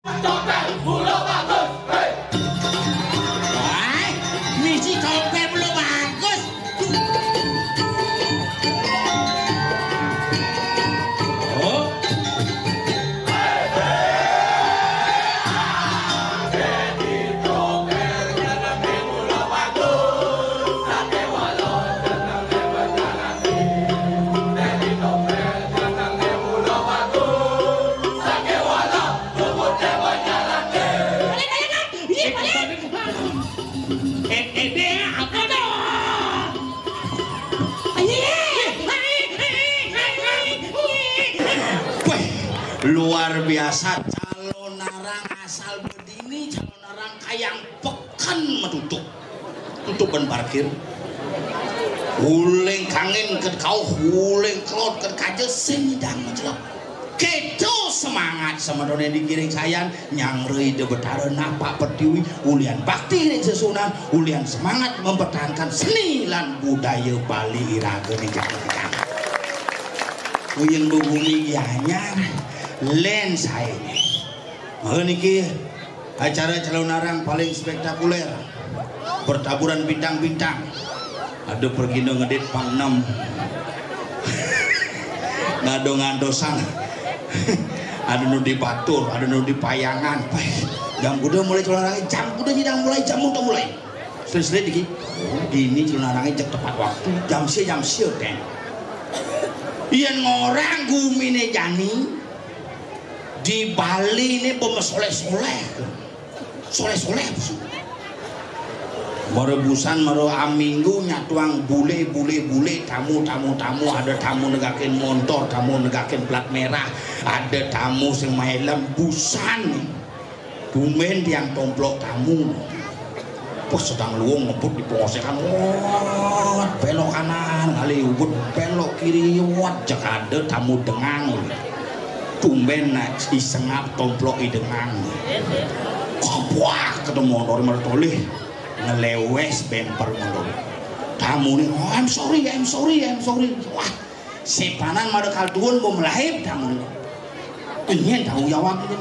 Topeng mulu bagus. Hei. Wah, misi topeng mulu bagus. Oh. Luar biasa calon narang asal bedini calon narang kayang pekan metutuk untuk ben parkir huling kangen ke kau huling kelot ke kaje sendang mencelok kedo semangat sama done digiring sayan nyangrei de betara napak pertiwi ulian bakti ring sesunan ulian semangat mempertahankan seni lan budaya Bali iraga ning jalan uyeng bumi gianyar len saya niki acara calon narang paling spektakuler bertaburan bintang-bintang ada pergi ngedit pang 6 ngado ngandosan ada nu di batur ada nu di payangan jam kuda mulai calon narang jam kuda tidak mulai jam udah mulai selesai dikit ini calon narangnya cek tepat waktu jam sia ten iyan ngorang gumine jani di Bali ini bom soleh-soleh merebusan mero aminggu nyatuang bule tamu ada tamu negakin motor tamu negakin plat merah ada tamu sing main busan bumen tiang tomplok tamu pas sedang luang ngebut di pengosekan belok kanan kali ubud belok kiri wat cek ada tamu dengang tumben nak isengap tomplok idengang kapwah ketemu motor mertoleh ngelewes bemper motor tamu nih oh I'm sorry wah sepanan mada kalduan mau melahip tamu ini tahu jawab ini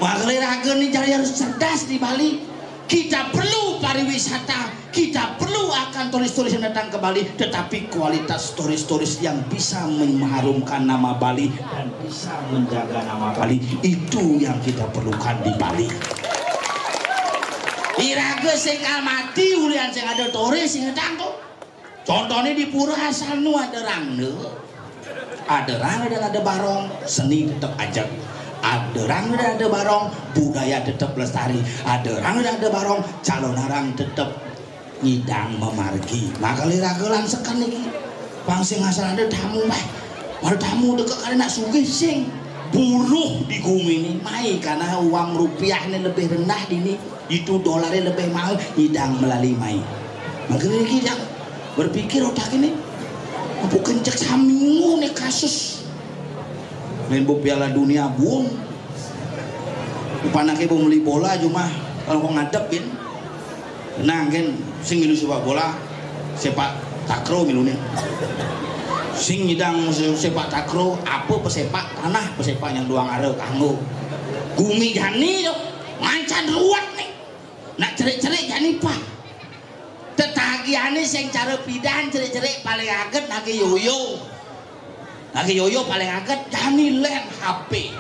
wah keliraga nih cari harus cerdas di Bali kita perlu pariwisata kita perlu akan turis-turis yang datang ke Bali tetapi kualitas turis-turis yang bisa mengharumkan nama Bali dan bisa menjaga nama Bali itu yang kita perlukan di Bali iraga sing mati ulian sing ada turis sing datang tuh contohnya di pura asal nu ada rang dan ada barong seni tetap aja ada rang dan ada barong budaya tetap lestari ada rang dan ada barong calon narang tetap ngidang memargi maka liragelan sekan nih pangsing asal ada tamu ada tamu dekat karena sugih sing buruh di bumi ini mai karena uang rupiah ini lebih rendah dini itu dolarnya lebih mahal ngidang melalui mai maka ini kita berpikir otak ini bukan cek saminggu nih kasus main Piala Dunia buang panaknya mau beli bola cuma kalau mau ngadepin tenang kan sing milu sepak bola sepak takraw milunya sing ngidang sepak takraw apa pesepak tanah pesepak yang doang ada kanggo gumi jani tuh mancan ruwet nih nak cerik-cerik jani pak tetagiane sing cara pidan cerik-cerik paling aget lagi yoyo paling aget jani len HP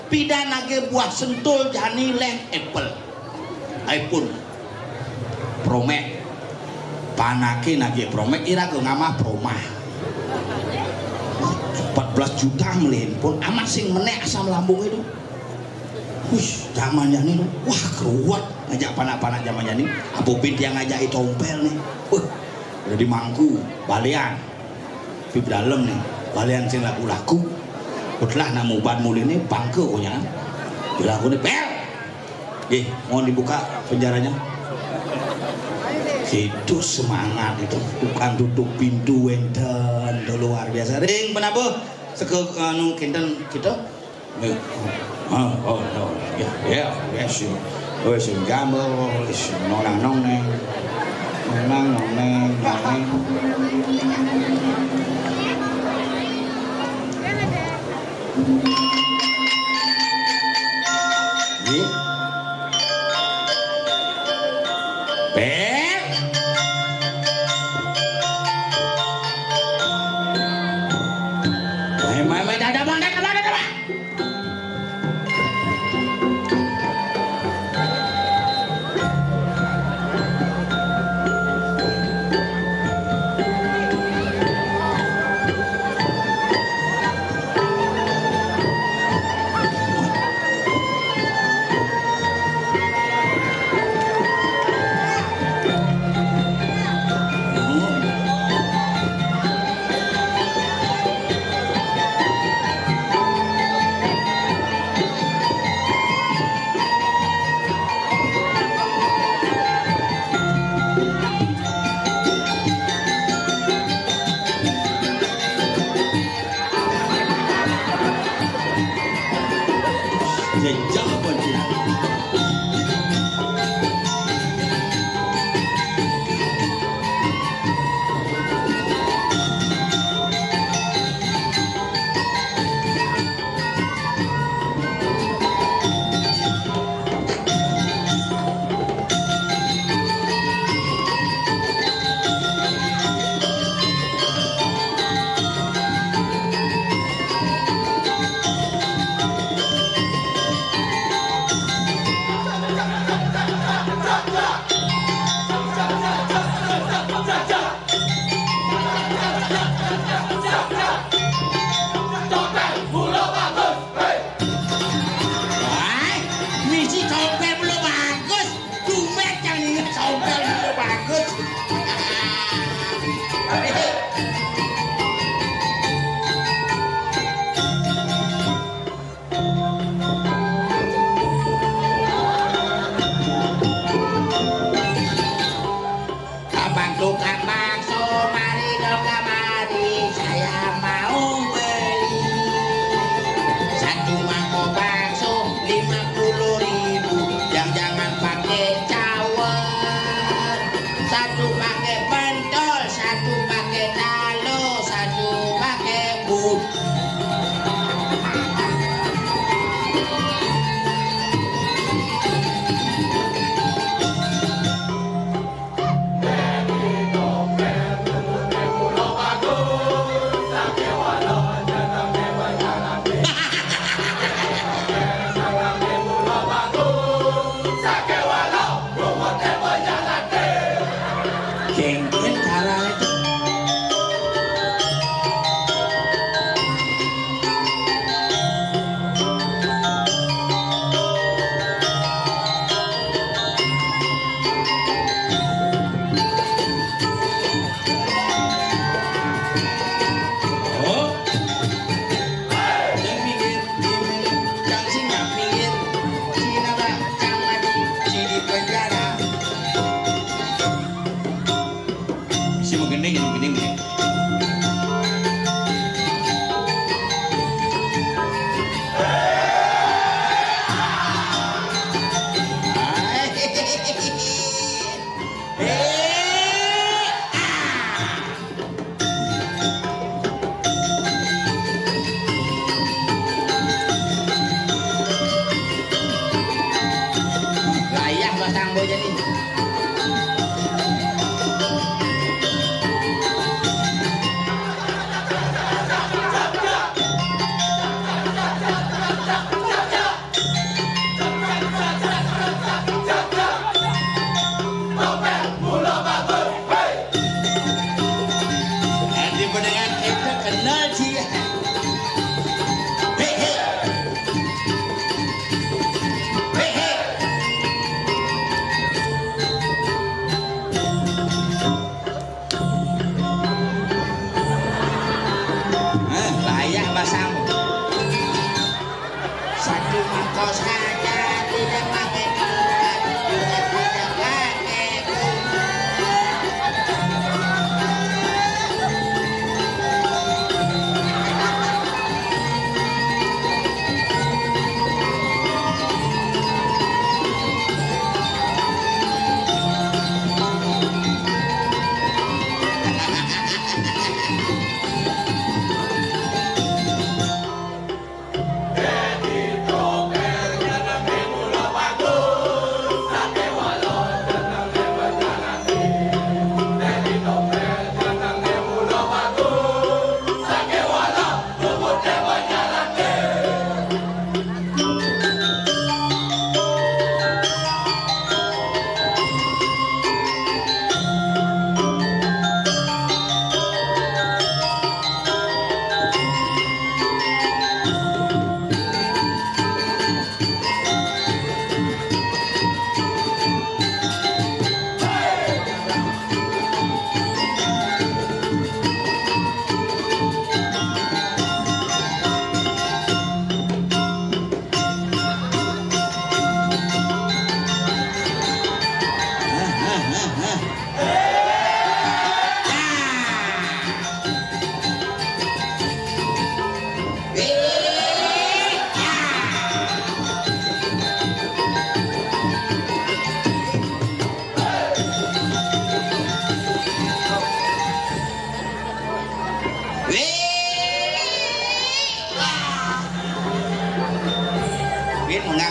pidan lagi buah sentul jani len iPhone Promax panake lagi Promax ira ke ngamah Promah 14 juta melin pun amat sing menek asam lambung itu zaman jani wah keruat ngajak panak-panak zaman jani apupin yang ngajak tompel nih udah di mangku balian di dalam nih balian sing laku-laku belah namu ban muli ini bangke punya dilaku nih bel mau dibuka penjaranya itu semangat itu bukan tutup pintu enten luar biasa ring penapa seke anu kinten kita yes wis gambar wis nonang Nggih. Bek. Mai dadah bang.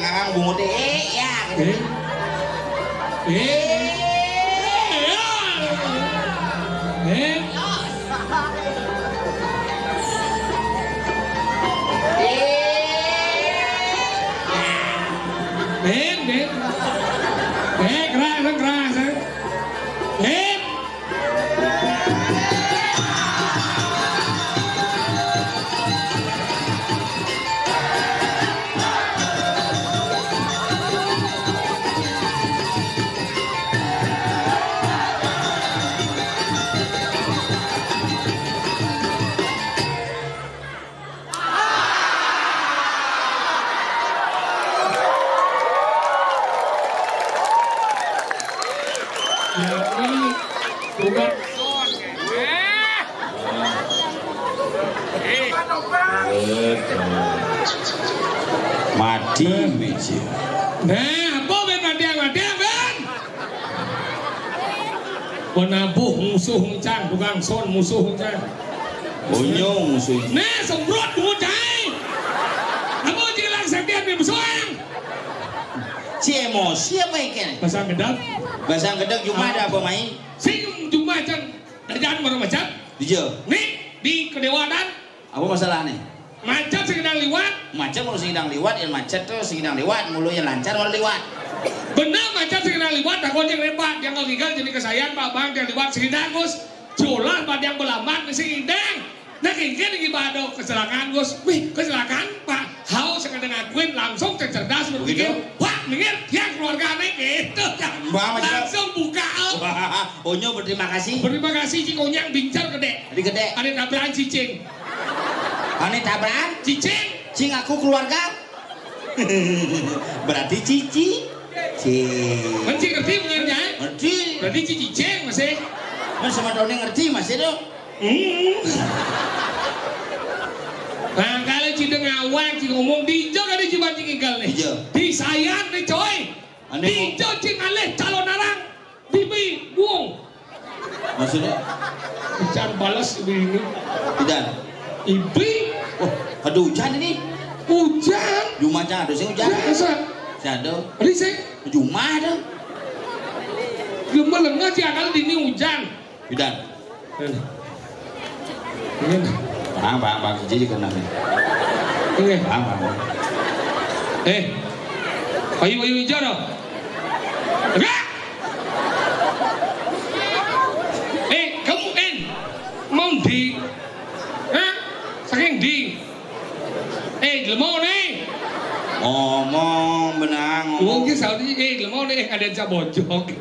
kakang bungut ya gitu. Mati biji. Nah, apa ben madiang ben? Penabuh musuh huncang, tukang son musuh huncang. Bonyong musuh. Nah, semprot huncang. Apa jilang saktian ni musuhang? Si emosi apa ikan? Pasang gedang. Basang gedeg Jumat ada apa main? Sing Jumat can kerjaan baru macam. Dijo. Nih di Kedewanan. Apa masalah nih? Macet sedang liwat. Macet mulu sedang liwat, yang macet tuh sedang liwat, mulu yang lancar mulu liwat. Benar macet sedang liwat, takut yang lebat, yang tinggal jadi kesayangan Pak Bang yang liwat sedang Gus. Jolah pada yang belamat sedang. Nah kengken lagi pada kecelakaan Gus. Wih kecelakaan Pak. Hau sekedar ngakuin langsung cerdas berpikir. Wah dengar yang keluarga aneh gitu. Langsung buka. Onyo berterima kasih. Berterima kasih Cikonyang bincar gede. Jadi gede. Ada tabrakan cicing. Ane tabrakan? Cicing. Cing aku keluarga. Berarti cici. Cing. Mencing ngerti punyanya? Ngerti. Berarti cicing masih. Mas sama Doni ngerti masih tuh. Nah kalau Cideng awak Cing ngomong dijo kan di Ciban Cing Igal nih. Dijo. Disayang nih coy. Dijo Cing aleh calon arang. Bibi buang. Maksudnya? Jangan balas ibu ini. Tidak. Ibi. Oh, ada hujan ini. Hujan. Jumat ada sih hujan. Biasa. Ada. Ada sih. Jumat ada. Gemel lengah sih akal dini hujan. Tidak. Ini. Bang, jadi kena nih. Ini. Bang. Ayo hijau dong. Enggak. Kamu mau di? Hah? Saking di? Lemau nih. Ngomong benang. Mungkin saat ini lemau nih ada yang bojok.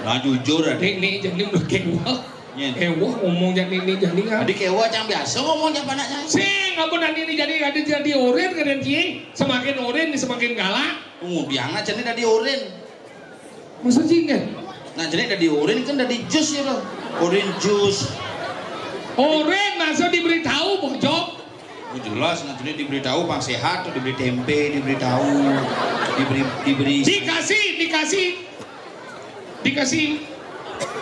Nah jujur ada. Nih jadi udah kewah. Kewah ngomong jadi kan. Adik kewah yang biasa ngomong siapa nak saya. Sing ngapun nanti ini jadi oren keren sih. Semakin oren semakin galak. Kemudian aja nih dari oren. Maksud sih kan? Nah jadi dari oren kan dari jus ya loh. Oren jus. Oren masuk diberitahu bojok. Oh jelas, nah jadi diberitahu bang sehat, diberi tempe, diberitahu, diberi. Dikasih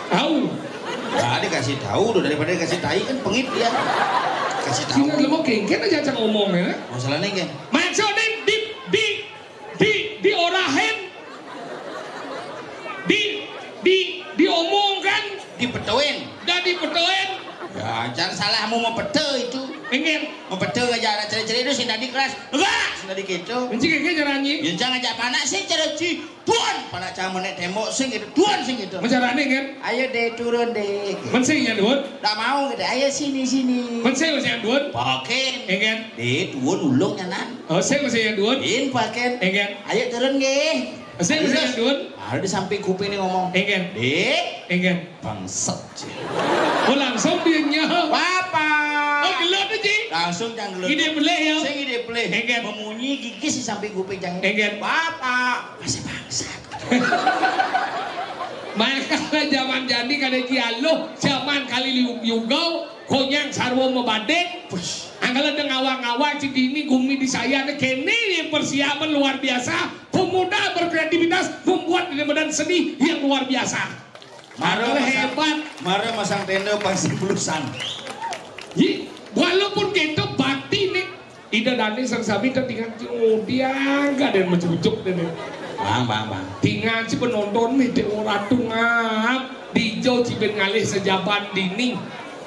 tahu. Nah dikasih tahu tuh daripada dikasih tai kan pengit dia. Kasih tahu. Sini lemok kengken aja cak ngomong ya. Masalahnya kan? Maksudnya diorahin, diomongkan, Dipetuin. dan dipetuin. Ya jangan salahmu mau pete itu. Ingin. Mau pete aja ada ceri-ceri itu sih tadi kelas. Enggak, tadi gitu. Benci kengken caranya. Ya jangan ajak panak sih ceri tuan. Panak camu nek tembok sing gitu. Tuan sing gitu. Mencaranya kan? Ayo deh turun deh. Mensingnya duit. Tak mau gitu. Ayo sini. Mensing masih yang duit. Paken. Ingin. Deh turun ulungnya nan. Oh, saya masih yang duit. In paken. Ingin. Ayo turun ge. Saya masih yang duit. Ada di samping kuping ini ngomong. Ingin. Deh. Ingin. Bangsat. Oh langsung dia nyah. Papa. Oh gelut aja. Langsung jangan gelut. Ide beleh ya. Saya ide beleh. Ingin. Memunyi gigi di samping kuping jangan. Ingin. Papa. Masih bangsat. Maka zaman jadi kada kialo zaman kali liugau konyang sarwo mebadek anggalan dengan ngawang-ngawang cidini gumi di saya kene yang persiapan luar biasa pemuda berkreativitas membuat medan seni yang luar biasa marah hebat marah masang tenda pasang bulusan walaupun gitu bakti nih Ida Dani sang sabi ketinggalan dia gak ada yang mencucuk deh. Bang. Tinggal si penonton nih orang ngap di jauh cibin ngalih sejaban dinding.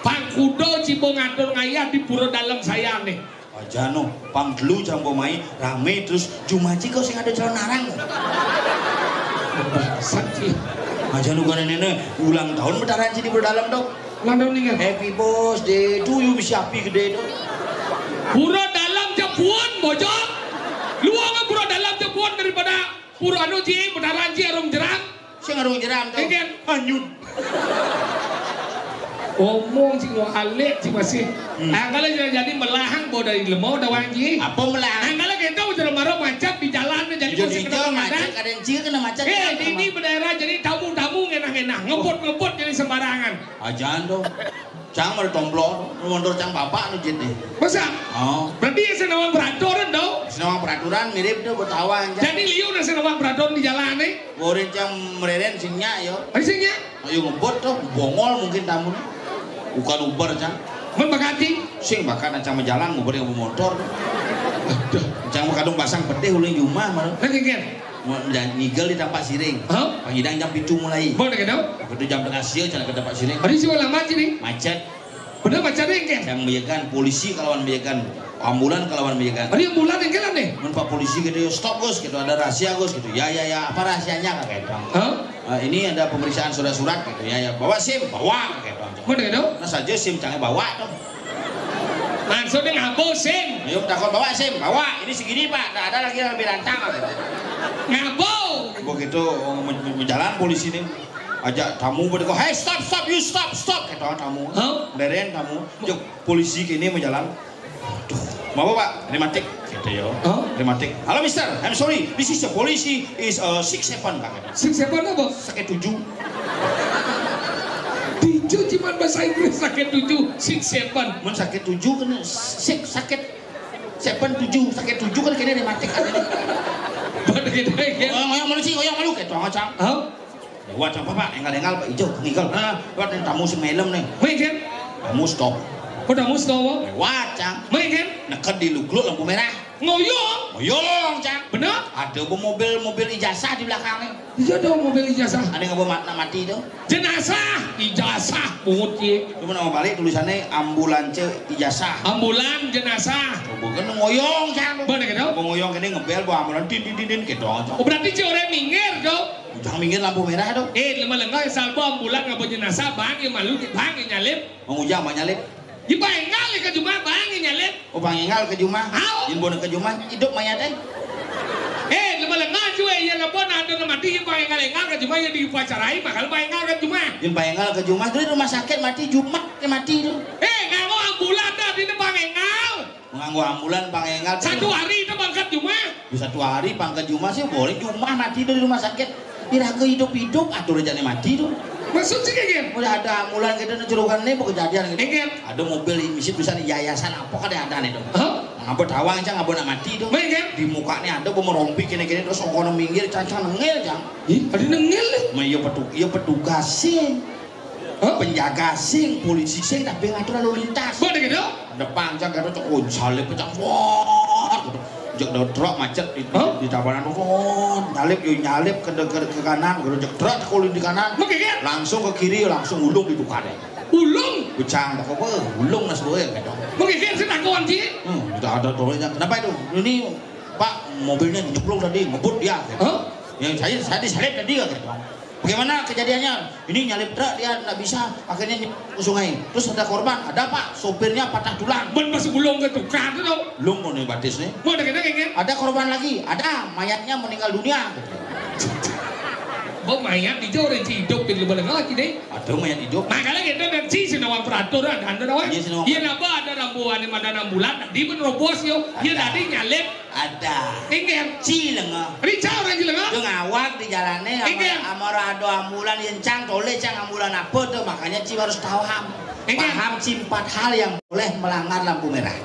Pangkudo cibo ngatur ngayah di pura dalam saya nih. Aja no, pang dulu jambo mai rame terus Jumaji kau sing ada calon narang. Sakit. Aja no kan nenek ulang tahun bentaran sih di pura dalam dong. Landau nih kan. Happy birthday to you bisa api gede dong. Pura dalam Japuan bojok. Luang pura dalam Japuan daripada pura anu ji bentaran ji arum jerang. Sing arum jerang dong. Kan Hanyut. Omong sih mau alik sih masih. Angkala jadi melahang bawa dari lemau dawang ji. Apa melahang? Angkala kita udah marah macet di jalan jadi Jadi kena macet, ada yang cil kena macet. Ini berdaerah jadi tamu-tamu ngenah-ngenah, ngebut jadi sembarangan. Ajan dong. Cang mau tomblok, mundur cang bapak nu jadi. Masa? Oh. Berarti ya senawang peraturan dong. Senawang peraturan mirip tuh bertawan. Jadi liu udah senawang peraturan di jalan nih. Borin cang mereren singnya yo. Isinya? Ayo ngebut tuh, bongol mungkin tamu. Bukan Uber cang. Membakati? Sing bahkan cang menjalan ngobrol yang motor. Cang kadung pasang pedih uling rumah malah. Lagi kan? Nigel di tempat siring. Panghidang jam 7 mulai. Boleh kan tau? Begitu jam tengah siang jangan ke tempat siring. Hari sih lama aja nih. Macet. Bener macetnya yang kan? Yang meyakan polisi kalawan meyakan ambulan kalawan meyakan. Hari ambulan yang kan nih? Men Pak polisi gitu stop Gus gitu ada rahasia Gus gitu. Ya apa rahasianya kakek bang? Ini ada pemeriksaan surat-surat gitu ya bawa SIM bawa kakek bang. Boleh kan tau? Nah saja SIM jangan bawa dong. Maksudnya ngabo SIM. Ayo takut bawa SIM bawa ini segini Pak. Tidak ada lagi yang lebih rantang. Ngabo. Begitu menjalan polisi nih ajak tamu berdeko hey stop you stop kata tamu deren tamu jok polisi kini menjalan aduh mau Pak rematik gitu ya rematik halo mister I'm sorry this is the policy is 6-7 Pak 6-7 apa? sakit 7 7 cuma bahasa Inggris sakit 7 6-7 men sakit 7 kan sakit 7 sakit 7 kan kini rematik kan ini pada kita ya ngoyong malu kayak tuang acang buat apa Pak engal Pak hijau ngigal buat yang tamu semelem nih mungkin tamu stop kok tamu stop lewat cang mungkin neket di lugluk lampu merah ngoyong cang bener ada mobil ijazah di belakangnya iya ada mobil ijazah ada yang bawa mati itu jenazah ijazah pungut ya cuma nama balik tulisannya ambulans ijazah ambulan jenazah bukan ngoyong cang bener gitu ngoyong kini ngebel bawa ambulan din gitu berarti orang minggir dong jangan minggir lampu merah dong lemah lengkap salbo ambulan ngabo jenazah bang yang malu bang yang nyalip mengujang bang nyalip di Bengal ke Jumah bang yang nyalip Bengal ke Jumah yang bodoh ke Jumah hidup mayatnya lemah lengkap juga ya lapor ada mati yang Bengal ke Jumah yang diupacarai bakal Bengal ke Jumah yang Bengal ke Jumah itu rumah sakit mati Jumat mati itu nganggo ambulan dah di Bengal nganggo ambulan Bengal 1 hari itu bangkat Jumah bisa 1 hari bangkat Jumah sih boleh Jumah mati itu di rumah sakit Iraga hidup atur aja mati tuh. Maksud sih kayak udah ada ambulan gitu cerukan nih kejadian gitu. Ada mobil misi tulisan yayasan apa kan ada nih tuh. Ngapa tawang cang ngapa nak mati tuh. Di mukanya ada pemerompi kini terus orang minggir cang nengil cang. Ada nengil nih. Iya petugas sih. Penjaga sing polisi sing tapi ngatur lalu lintas. Boleh gitu? Depan cang kado cok salib cang wah. Jek truk macet di tabanan nyalip ke kanan jek truk kulin di kanan langsung ke kiri langsung ulung di dukane ulung becang tak apa ulung nas boy gitu mungkin sih takut sih tidak ada tolongnya kenapa itu ini Pak mobilnya dijeblok tadi ngebut dia gitu. Yang saya disalip tadi gitu bagaimana kejadiannya ini nyalip truk dia nggak bisa akhirnya ke sungai terus ada korban ada Pak sopirnya patah tulang masuk gulung ke tukar itu dong belum mau nih batis nih mau ada ada korban lagi ada mayatnya meninggal dunia mayat hijau orang hidup di luar lagi deh ada mayat hidup makanya kita nanti senawang peraturan ada nawan iya napa ada rambuan yang ada 6 bulan di menerobos yo iya tadi nyalip ada ingin cilengah rica orang cilengah itu ngawak di jalannya amar ada ambulan yang cang tole cang ambulan apa tuh makanya Ci harus paham Ci 4 hal yang boleh melanggar lampu merah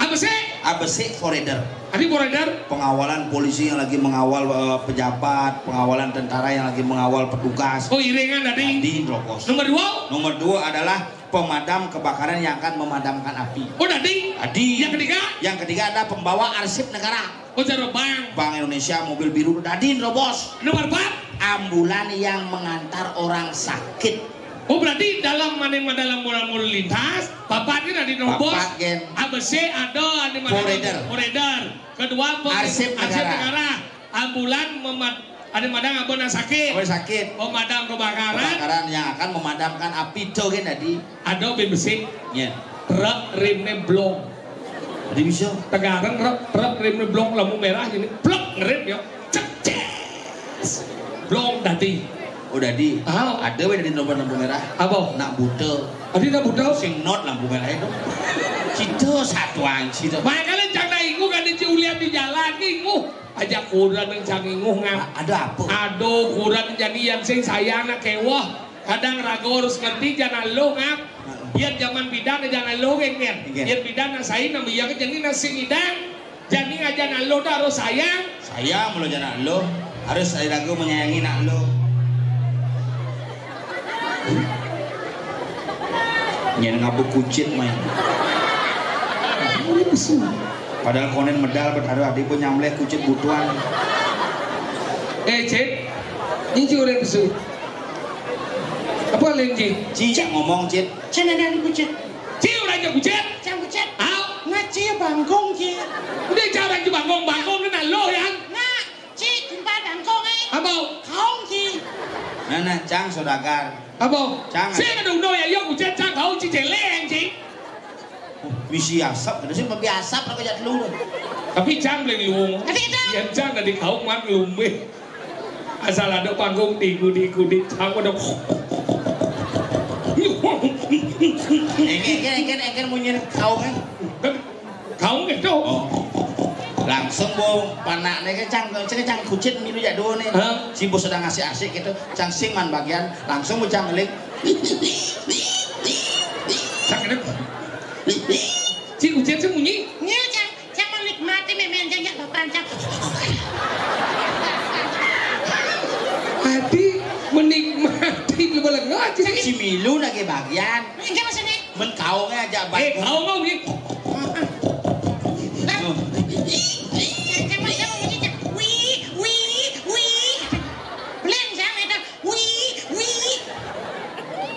apa sih forader Adi forader pengawalan polisi yang lagi mengawal pejabat pengawalan tentara yang lagi mengawal petugas iringan tadi di Dropos nomor 2 adalah pemadam kebakaran yang akan memadamkan api. Oh Dadi. Dadi. Yang ketiga ada pembawa arsip negara. Oh cara Bank Indonesia mobil biru Dadin Robos. Nomor 4 ambulan yang mengantar orang sakit. Oh berarti dalam dalam mobil lintas Bapak ini Dadin Robos. ABC ada di Forader. Kedua arsip negara. Ambulan ada madang abon sakit. Pemadam kebakaran yang akan memadamkan api itu kan tadi. Ada besi. Ya. Truk remnya blong. Jadi bisa. Tegaran truk remnya blong lampu merah ini. Blok ngerem ya. Cek. Blong Dadi. Oh Dadi. Ada dari lampu merah. Apa? Nak buta. Adi nak buta. Sing not lampu merah itu. Cito satu anjir. Makanya jangan ingu kan diulian di jalan ingu. Aja kurang yang canggih ngap. Ada apa? Aduh kurang jadi yang sing sayang nak kewah. Kadang ragu harus ngerti jangan lo ngap. Biar zaman bidan jangan lo ngengker. Biar bidan saya nama yang jadi nasi idang. Jadi aja nak lo harus sayang. Sayang lo jangan lo. Harus saya ragu menyayangi nak lo. Nyen ngabuk kucing main. Padahal konen medal bertaruh adik pun nyamleh kucing butuan. Cid, ini orang besu. Apa lagi? Cik ngomong Cid. Cid ada kucing. Cid orang yang kucing. Cang kucing. Au. Ngaji bangkong Cid. Udah cara yang bangkong ni nak lo ya. Nah, Cid tempat bangkong Apa? Kaung Cid. Nah, Cang saudagar. Apa? Cang. Saya ada udah ya, kucing Cang kau Cid jelek Cid. Misi asap, kada sih papi asap nak kejat lu. Tapi Cang boleh luung. Yang Cang ada kau mat lumbe. Asal ada panggung di Cang ada. Engken munyin kau kan? Kau gitu. Langsung bong panaknya kan Cang kucing milu jadul nih. Si bos sedang ngasih asik gitu. Cang sing man bagian langsung mau Cang ngelik. Cang itu. Si kucing sembunyi? Nya Cang menikmati memang jangan baperan Cang. Adi menikmati lebaran ngaji. Si milu lagi bagian. Enggak maksudnya. Men kaungnya aja baik. Kau mau ni.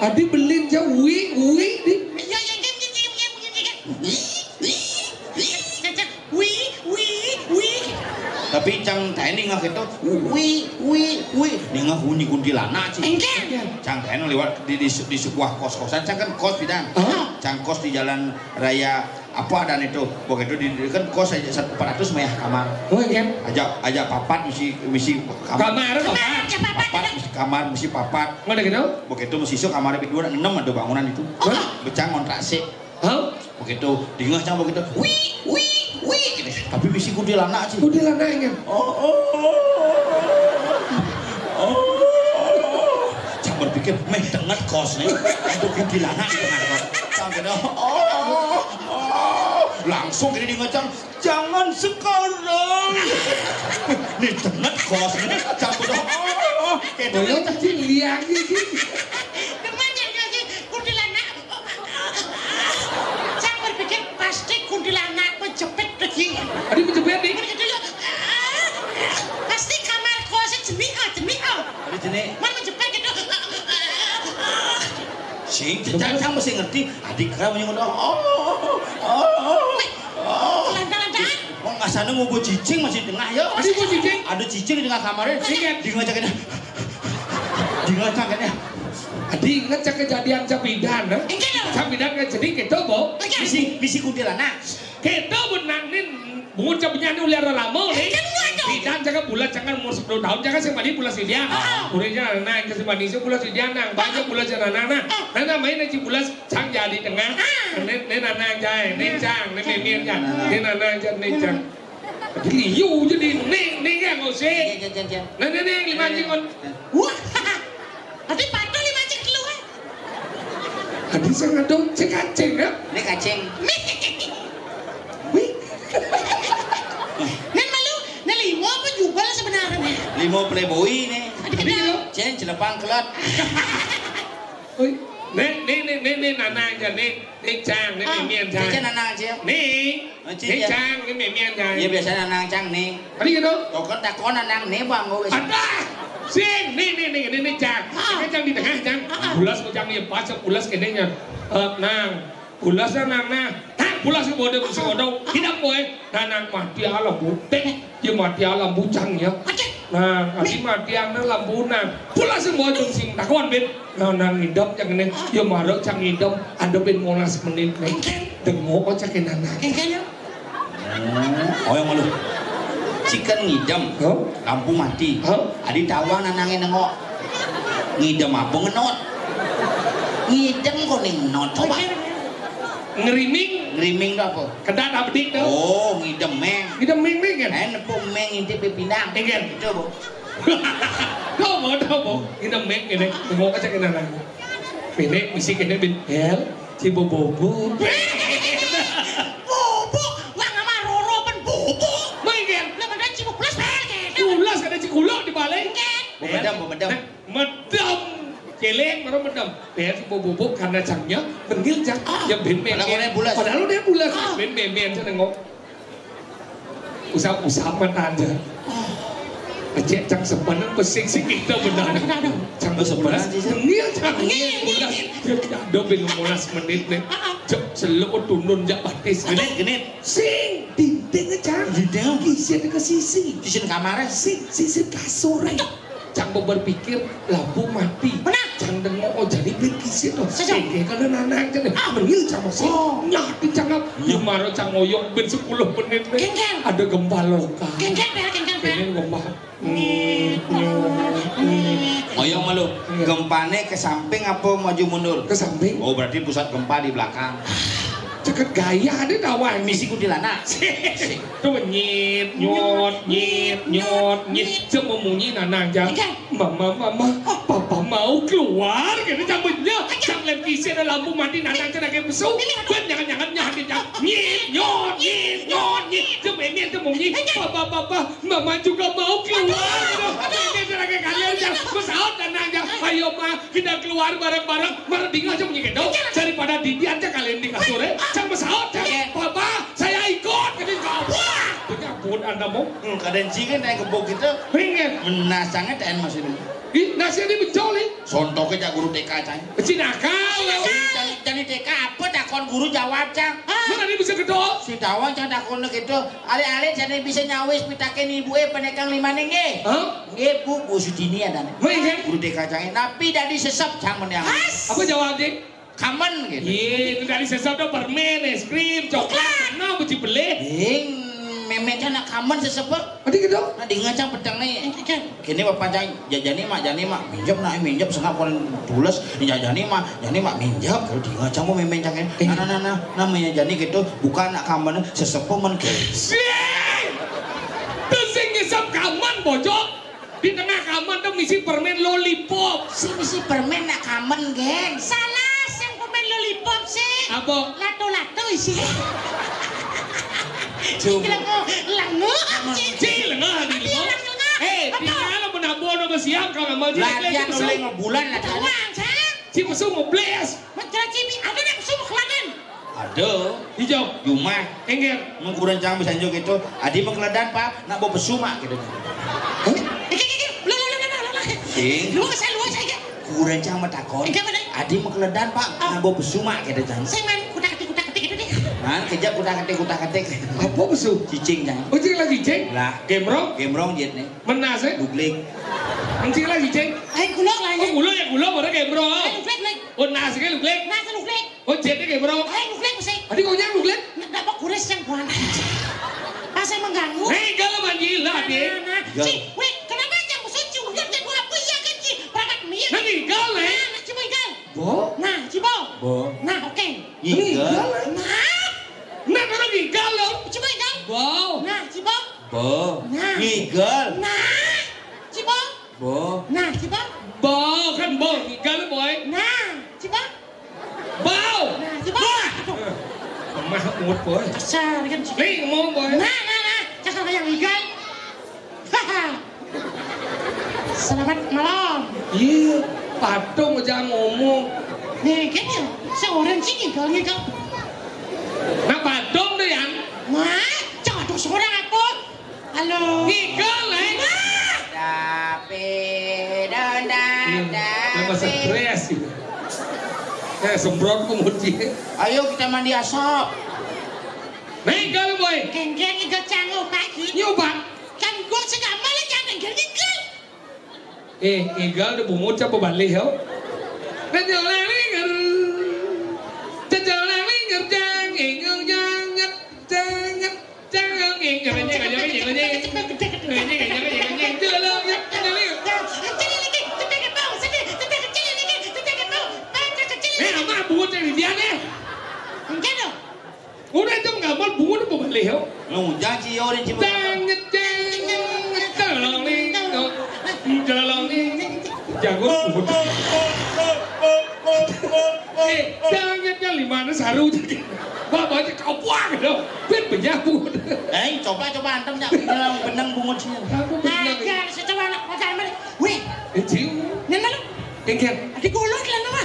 Adi belin jauh wi di. Ya yang Tapi Cang tani ngah itu, ningah bunyi kuntilanak sih. Cang tani lewat di sebuah kos-kosan, Cang kan kos bidan. Cang kos di jalan raya apa dan itu, begitu di kan kos aja 400 mah kamar. Oh iya. Aja papat misi kamar papat kamar misi papat. Mana gitu? Begitu misi so kamar lebih 6 ada bangunan itu. Becang kontrak sih. Begitu di ngah Cang begitu. Tapi misi kuntilanak sih. Kuntilanak ingin. Cang berpikir meh dengar kos nih. Itu kuntilanak itu ngakak. Cang gitu. Langsung gini di ngecang. Jangan sekarang. Nih dengar kos nih. Cang gitu. Boyo tadi liang gitu. Cang berpikir pasti kuntilanak menjepit lagi. Adi menjepit nih. Pasti kamar kosnya jemi. Adi jenis. Mana menjepit gitu. Sing, Cang mesti ngerti. Adik kau yang udah. Lantar-lantar. Wong ngasane ngogo cicing masih tengah ya. Adi kok cicing? Ada cicing di tengah kamarnya. Di ngajakin. Di ngajakin. Adi ingat cak kejadian capidan, capidan kan jadi kita bo. Misi kuntilanak. Kita benanin bungut capinnya uliar lama nih. Bidan jangan bulan jangan umur 10 tahun jangan sembadi bulan sidia. Kurenya anak ke sembadi so bulan sidia nang banyak bulan jana nana. Nana main aja bulan cang jadi tengah. Nen anak jai, nen cang, nen memir jang, nen anak jang, nen cang. Jadi liu jadi nen yang ngau se. Nen 5 jingon. Wah, adi patah 5 cing keluar. Adi sangat dong cekaceng ya. Ini kaceng. Nen malu, nen 5 apa jubal sebenarnya. 5 playboy nih. Adi kenal. Cen celepang kelat. Oi, Nih nanang aja nih cang nih memian cang. Cincin nanang aja. Nih cang nih memian cang. Iya biasa nanang cang nih. Tadi gitu. Kok takon nanang nih bang gue. Ada. Sing nih cang. Ini cang di tengah cang. Bulas ko cang yang pas bulas kedenya. Nang. Bulas nang. Tang bulas ko bodoh Tidak boy. Nanang mati alam butek. Dia mati alam bucang ya. Nah, kasi mati ang nang lambunan. Pula semua jeng sing takon bin. Nang ngidam yang ini. Ya marok cang ngidam. Ada bin 15 menit nih. Dengo ko cak nanang. Oh yang malu. Cikan ngidam. Lampu mati. Adi tawang nanangin nengok. Ngidam apa ngenot? Ngidam kok ngenot coba. Ngeriming itu apa? Kedat abdik tuh. Oh, ngidam meng nih kan? Nepung meng intip pipinang. Kan? Coba. Coba. Ngidam meng ini. Dengo ko cak nanang. Pene misi kene bin hel. Si bobo. Bobo, wah ngama roro pen bobo. Main Lah padahal cipu plus Kulas kada cikulok di balik. Medam. Medam. Celeng baru medam. Si bobo karena cangnya bentil cang. Ya ben. Padahal dia bulas. Ben cang nengok. Usap-usapan aja. Cek cang sebenarnya pesing sih kita benar. Cang sebenarnya bentil cang. Bulas. Ada ben 15 menit nih. Cek selok tunun jak batis. Genit. Sing dinding cang. Dinding. Kisian ke sisi. Disin kamarnya. Sisi kasur. Cang berpikir lampu mati. Cang dengok jadi berkisir loh. Sehingga kalau nanang cang menil cang masih nyati cang Yumaro cang ngoyok ben 10 menit. Ada gempa lokal. Pengen gempa. Ngoyong malu. Gempane ke samping apa maju mundur? Ke samping. Oh berarti pusat gempa di belakang. Ceket gaya ada kawan. Misi kuntilanak. Itu nyit. Cuma munyi nanang jang. Mama, papa mau keluar. Gitu jang benyok. Jang lem kisi ada lampu mati nanang jang lagi besuk. Ben jangan nyati jang. Nyit. Cuma ini itu munyi. Papa, mama juga mau keluar. Ini lagi kalian jang. Pesawat nanang jang. Ayo ma, kita keluar bareng-bareng. Merding aja munyi gitu. Daripada didi aja kalian di kasur. Cang pesawat cang. Papa, saya ikut. Gitu kau. Wah. Pun anda mau? Kadang cikan naik gebok gitu. Pengen. Menasangnya dan masih ini. Nasi ini bencoli. Sontoknya cak guru TK cang. Cinakal. Jadi TK apa takon guru jawab cang. Mana dia bisa gedor? Si tawang cang takon gitu. Ale-ale jadi bisa nyawis pitakin ibu penekang 5 nge. Nge bu Sudini ada. Guru TK cang. Tapi dari sesep cang menang. Apa jawab dia? Kamen gitu. Iya, dari sesep tuh permen, es krim, coklat. Nah, buci beli. Memenya nak kamen sesepek. Adi gitu. Nah di ngacang pedang nih. Kini bapak cang jajani mak minjam nak minjam sengap kon bulas jajani mak minjam kalau di ngacang mau memen cang nah namanya jani gitu bukan nak kamen sesepek men ke. Sing ngisap kamen bojok. Di tengah kamen tuh misi permen lollipop. Misi permen nak kamen geng. Salah, sing permen lollipop sih. Apa? Lato-lato isi. Coba. Lengo. Di mana menabur nama siang kalau mau latihan oleh ngebulan latihan. Uang saya. Si musuh ngebles. Macam cibi ada nak musuh keladan. Ada. Hijau. Cuma Enggak. mengkurang cang bisa njuk gitu. Adi mengkeledan pak nak bawa besumak gitu. Luang saya. Kurang cang matakon. Adi mengkeledan pak nak bawa besumak gitu cang. Saya main kuda-ketik gitu deh. Nah, kejap kuda-ketik. Apa musuh? Cicing cang. Oh, cing lagi cing? Lah, Gemrong jet nih. Menas eh? Duglik. Cing lagi cing? Ay gulok lah ya. Gulok baru gemrong. Ay luglek. Oh, nas ke luglek? Nah luglek. Oh, jetnya gemrong. Ay luglek mesti. Adi kau nyang luglek? Nak apa kuris yang buana. Saya mengganggu. Hei, kalau manjila deh. Ci, weh, kenapa yang musuh curut dan gua apa ya kan Ci? Perangkat mie. Nah, igal eh. Nah, Cibo igal. Bo? Nah, Cibo. Bo. Nah, oke. Igal. Nah, orang igal loh. Cibo igal. Bo. Nah, Cibo. Bo. Nah. Igal. Nah, Cibo. Bo. Nah, Cibo. Bo, kan bo. Igal boy. Nah, Cibo. Bo. Nah, Cibo. Mahmud boy. Dasar kan Cibo. Nih, ngomong boy. Nah. Cakap yang igal. Haha. Selamat malam. Iya, patung aja ngomong. Nih, kan ya, seorang sih ngigel. Nah Badung tuh yang Wah, jangan tuh seorang apa? Halo. ngigel Tapi Nama stres gitu. Semprot kemudian. Ayo kita mandi asap. Ngigel boy. Geng-geng ngigel canggung pagi. Nyoba. Kan gue segala malah jangan ngigel. Ngigel udah bungut siapa balik ya? Kejalalinger jang ingel janget janget janget ingel ama bungut yang dia nih. Enggak dong. Udah itu gambar bungut apa balik ya? Janji orang cuma. Janget janget jalangling jago bungut. Jangetnya limana saru jadi. Babanya kau puang dong. Ben penyapu. Coba antem ya. Benang bungut sini. Aku benar. Agak secoba anak pacar mana? Weh, Cing. nena lu. Engkel. Adik golot lah nama.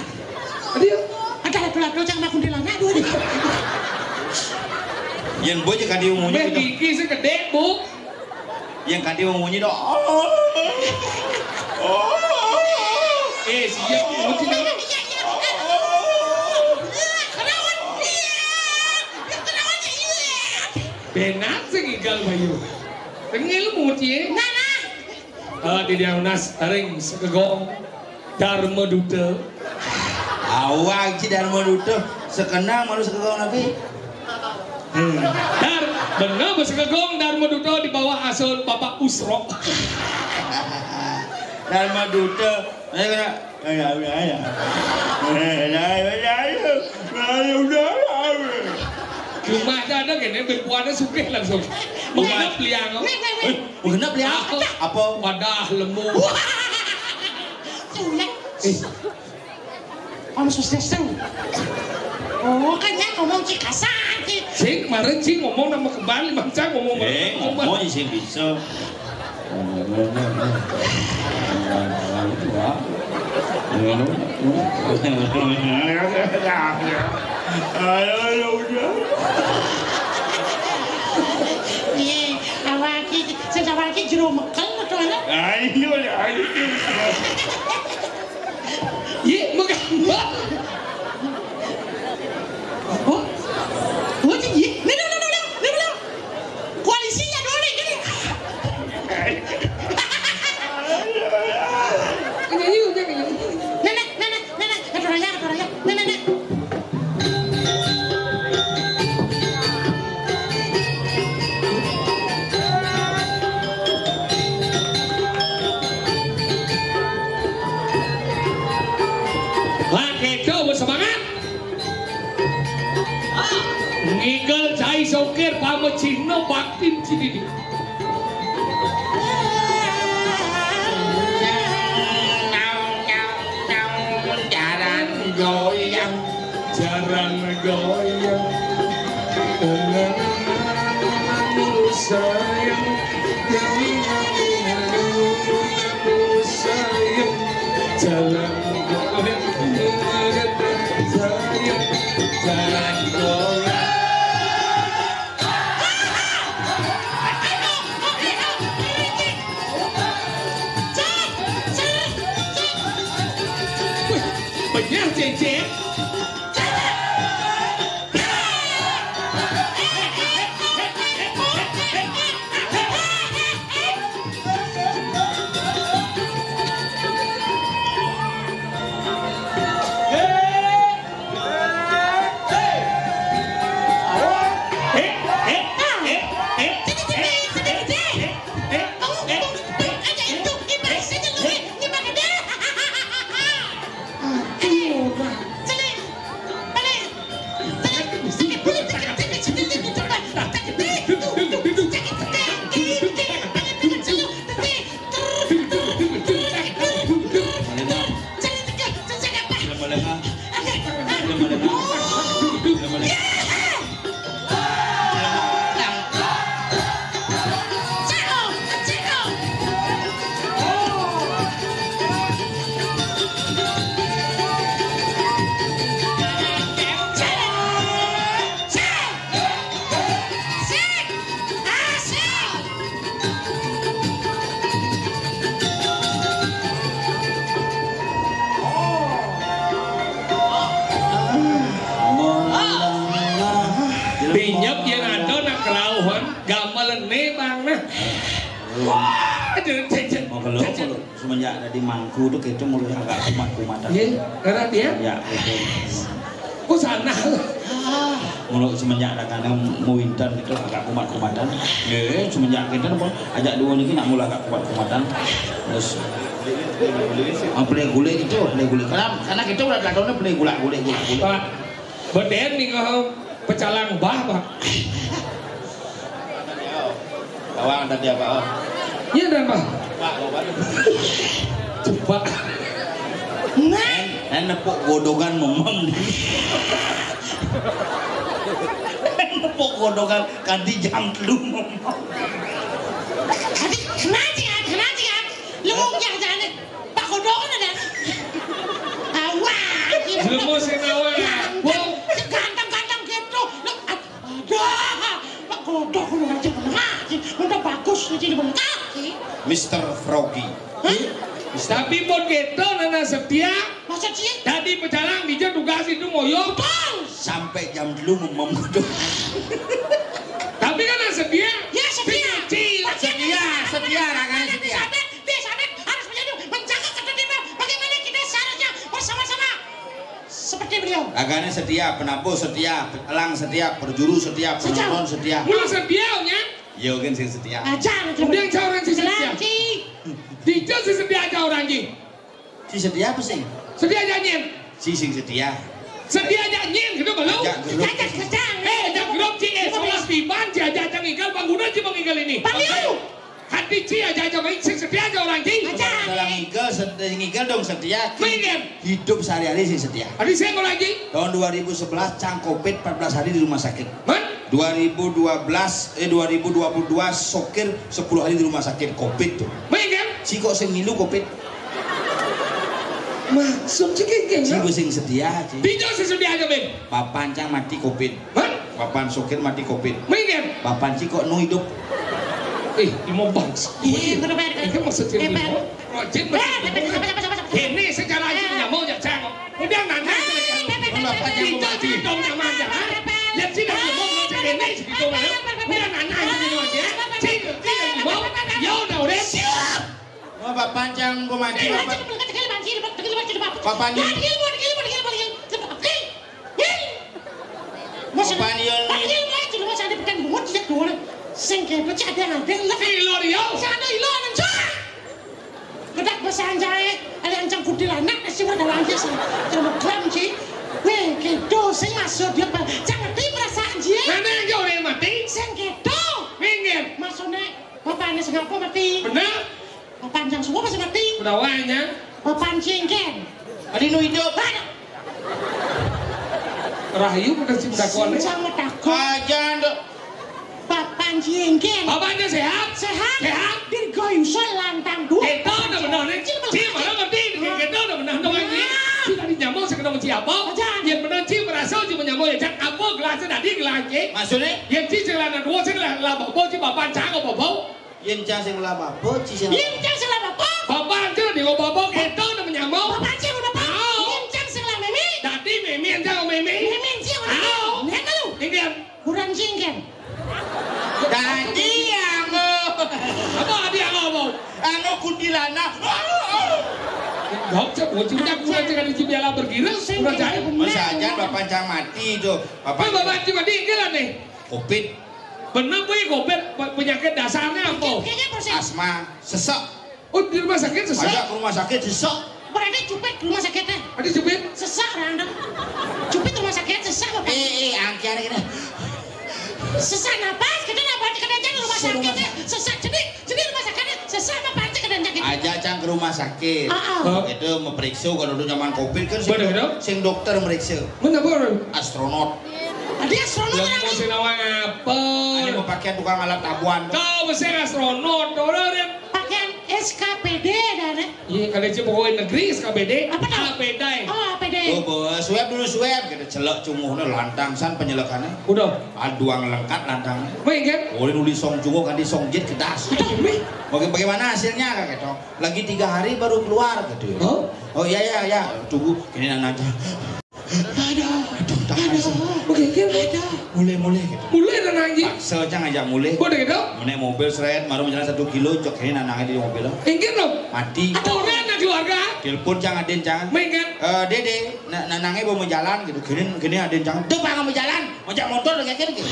Adio. Ada lado-lado jangan makan dilangnya dua nih. Yang boy je kadi ungunya Beh gitu. gigi segede bu. Yang kadi ungunya dong. Siap bungut ini. Benar sengigal bayu. Tengil bungut ye. Di diaunas ring sekegong Dharma Duta. Awak ci Dharma Duta sekenang malu sekegong nabi. Dar benar sekegong Dharma Duta di bawah asuh Bapak Usro. Dharma Duta. Cuma ada gini berpuasa sugih langsung. Mengenap liang. Mengenap liang apa? Wadah lembu. Sulit. Om sukses tuh. Oh, kan ya ngomong cikasar. Cing, kemarin Cing ngomong nama kembali, Bangsa ngomong ngomong sih bisa. Nih, awaki jero mekel tuh anak. Ye, menggambar. Oh, jadi no. Koalisinya dole gini. Nyanyi udah nyanyi. Nana, aturanya. Nana. Keco bersemangat. Ngigel cai sokir pamecino baktin cididi. Jaran goyang dengan sayang sayang jalan benar cecek. Aduh, jajan. Mau kalau semenjak ada di Mangku tuh kita mulai agak kumat-kumatan. Iya, karena dia. Ya, itu. Kok sana? Mulai semenjak ada karena mau winter itu agak kumat-kumatan. Ya, semenjak kita pun ajak dua ini nak mulai agak kumat-kumatan. Terus beli gulai itu, beli gulai. Karena kita udah tahunnya beli gulai. Pak, beden nih kau pecalang bah. Bawang tadi apa? Iya dan Pak. Coba. Nepuk godongan momong. Nepuk godongan kanti jam lu momong. Kenapa? Lu mau jangan Pak Godongan ada. Awah, Lu senawa. Wow, ganteng gitu. Ada Pak Godongan aja ngaji. Udah bagus jadi kaki. Mr. Froggy. tapi pun gitu nana setia. Masa sih? Tadi pecalang dia tugas itu ngoyo. Sampai jam dulu momong godongan. Tapi kan setia. Ya setia. Setia, rakan setia. Harus menjadi menjaga ketertiban. Bagaimana kita seharusnya bersama-sama seperti beliau. Rakannya setia, penabuh setia, elang setia, perjuru setia, penonton setia. Mulu setianya. Ya kan sing setia. Ajar. Kemudian cara orang si setia. Dijak si setia aja orang ji. Si setia apa sih? Setia nyanyiin. Si sing setia. Setia nyanyiin gitu belum? Jajan kerjaan. Jak grup ci solas tiban ci aja nginggal bangunan ci menginggal ini. Beliau. Hati ci aja baik sing setia aja orang ji. Dalam ngigel dong setia. Minggal. Hidup sehari-hari sing setia. Hari saya mau lagi. Tahun 2011 Cang Covid 14 hari di rumah sakit. Man? 2022 sokir 10 hari di rumah sakit Covid tuh. Minggal. Si kok sing ngilu Covid? Maksud ci geng. Si sing setia. Dijak si setia aja ben. Papan Cang mati Covid. Man? Papan sokir mati Covid. Minggal. Papan si kok nu hidup. Mau bangsa. Bener. Itu maksudnya Rojin ini secara aja punya mau ya Cang. Udah nana. Itu dong nyaman ya. Ya sih dah mau ngecek ini gitu mana. Udah nana gitu aja. Cing mau. Ya udah siap. Oh, Papan Cang gua mati. Papan Yun. Papan Yun. Sengke pecah dia ngadeng lah. Ilo dia. Sana ilo ancang. Kedak besar anjay. Ada ancang putih anak nasi wadah lanjut sih. Cuma kram sih. Weh, kedo sing masuk dia pak. Jangan ti perasaan dia. Mana yang jauh yang mati? Sengke do. Minggir. Maksudnya bapaknya sengapa mati. Benar. Bapak ancang semua masih mati. Pedawainya. Bapak cingken. Adi nu hidup. Rahayu udah cinta kone. Sama takut. Aja ndok. Bapak cingken. Bapaknya sehat. Sehat. Sehat. Dirgoyusan lantang dua. Kita udah benar nih. Ci malah ngerti. Kita udah benar dong ini. Sudah dinyamuk sekedar ci apa? Yang benar ci merasa ci menyamuk ya cak apa gelasnya tadi gelasnya. Maksudnya? Yang ci celana dua celana bapak ci bapak cak apa bapak? Yen Cang sing lah bapak, ci sing. Lincang selah bapak. Bapak ci di bapak kita udah menyamuk. Bapak cing udah pak. Lincang selah memi. Tadi memi yang jauh memi. Memi cing udah pak. Lihat lu. Tinggal. Kurang cingken. Tadi anu. Apa dia ngomong? Anu kuntilanak. Gak cak, gue cuma kurang cak di Cibiala berkira. Kurang cak. Masa aja Bapak Cang mati itu. Bapak cuma tinggal nih. Covid, Bener gue Covid penyakit dasarnya apa? Kayaknya persen. asma, sesek. Oh di rumah sakit Ajak sesak. ke rumah sakit sesek. Berarti cupit ke rumah sakitnya. Ada jubit. Sesak random. Cupit rumah sakit sesak bapak. Angkian ini. Sesak napas. Kita napas ke danjang rumah sakitnya. Sesak. Jadi rumah sakitnya sesak napas ke danjang. Ajak Cang ke rumah sakit. Itu memeriksa kalau dulu zaman Covid kan sing dokter meriksa. Mana boleh? Astronot. Dia astronot Yang orang mau ini. sinawang apa? Ini mau pakai tukang alat tabuan. Kau mesti astronot, orang. Pakaian SKPD dan Iya, kalau cuma pegawai negeri SKPD. Apa tuh? APD. oh APD. Oh, bos, swab dulu swab. Kita celok cunguhnya lantang san penyelekannya. Udah. Aduang lengkap lantangnya. Baik kan? Boleh nulis song cunguh kan di song jet kedas. Bagaimana hasilnya kak gitu? Lagi 3 hari baru keluar gitu. Oh iya tunggu ini nanti. Aduh, tak hasil. Oke, Mulai gitu. mulai dan nanang ji. Paksa cang ngajak mulih. Udah gitu. Menek mobil seret, baru menjalan 1 kilo, cok ini nanangnya di mobil. Ingin dong. Mati. Orang anak keluarga. Telepon cang aden cang. Mingin. Dede, nanangnya mau jalan gitu. Gini aden cang. Tuh pak mau jalan, ngajak motor kayak gini.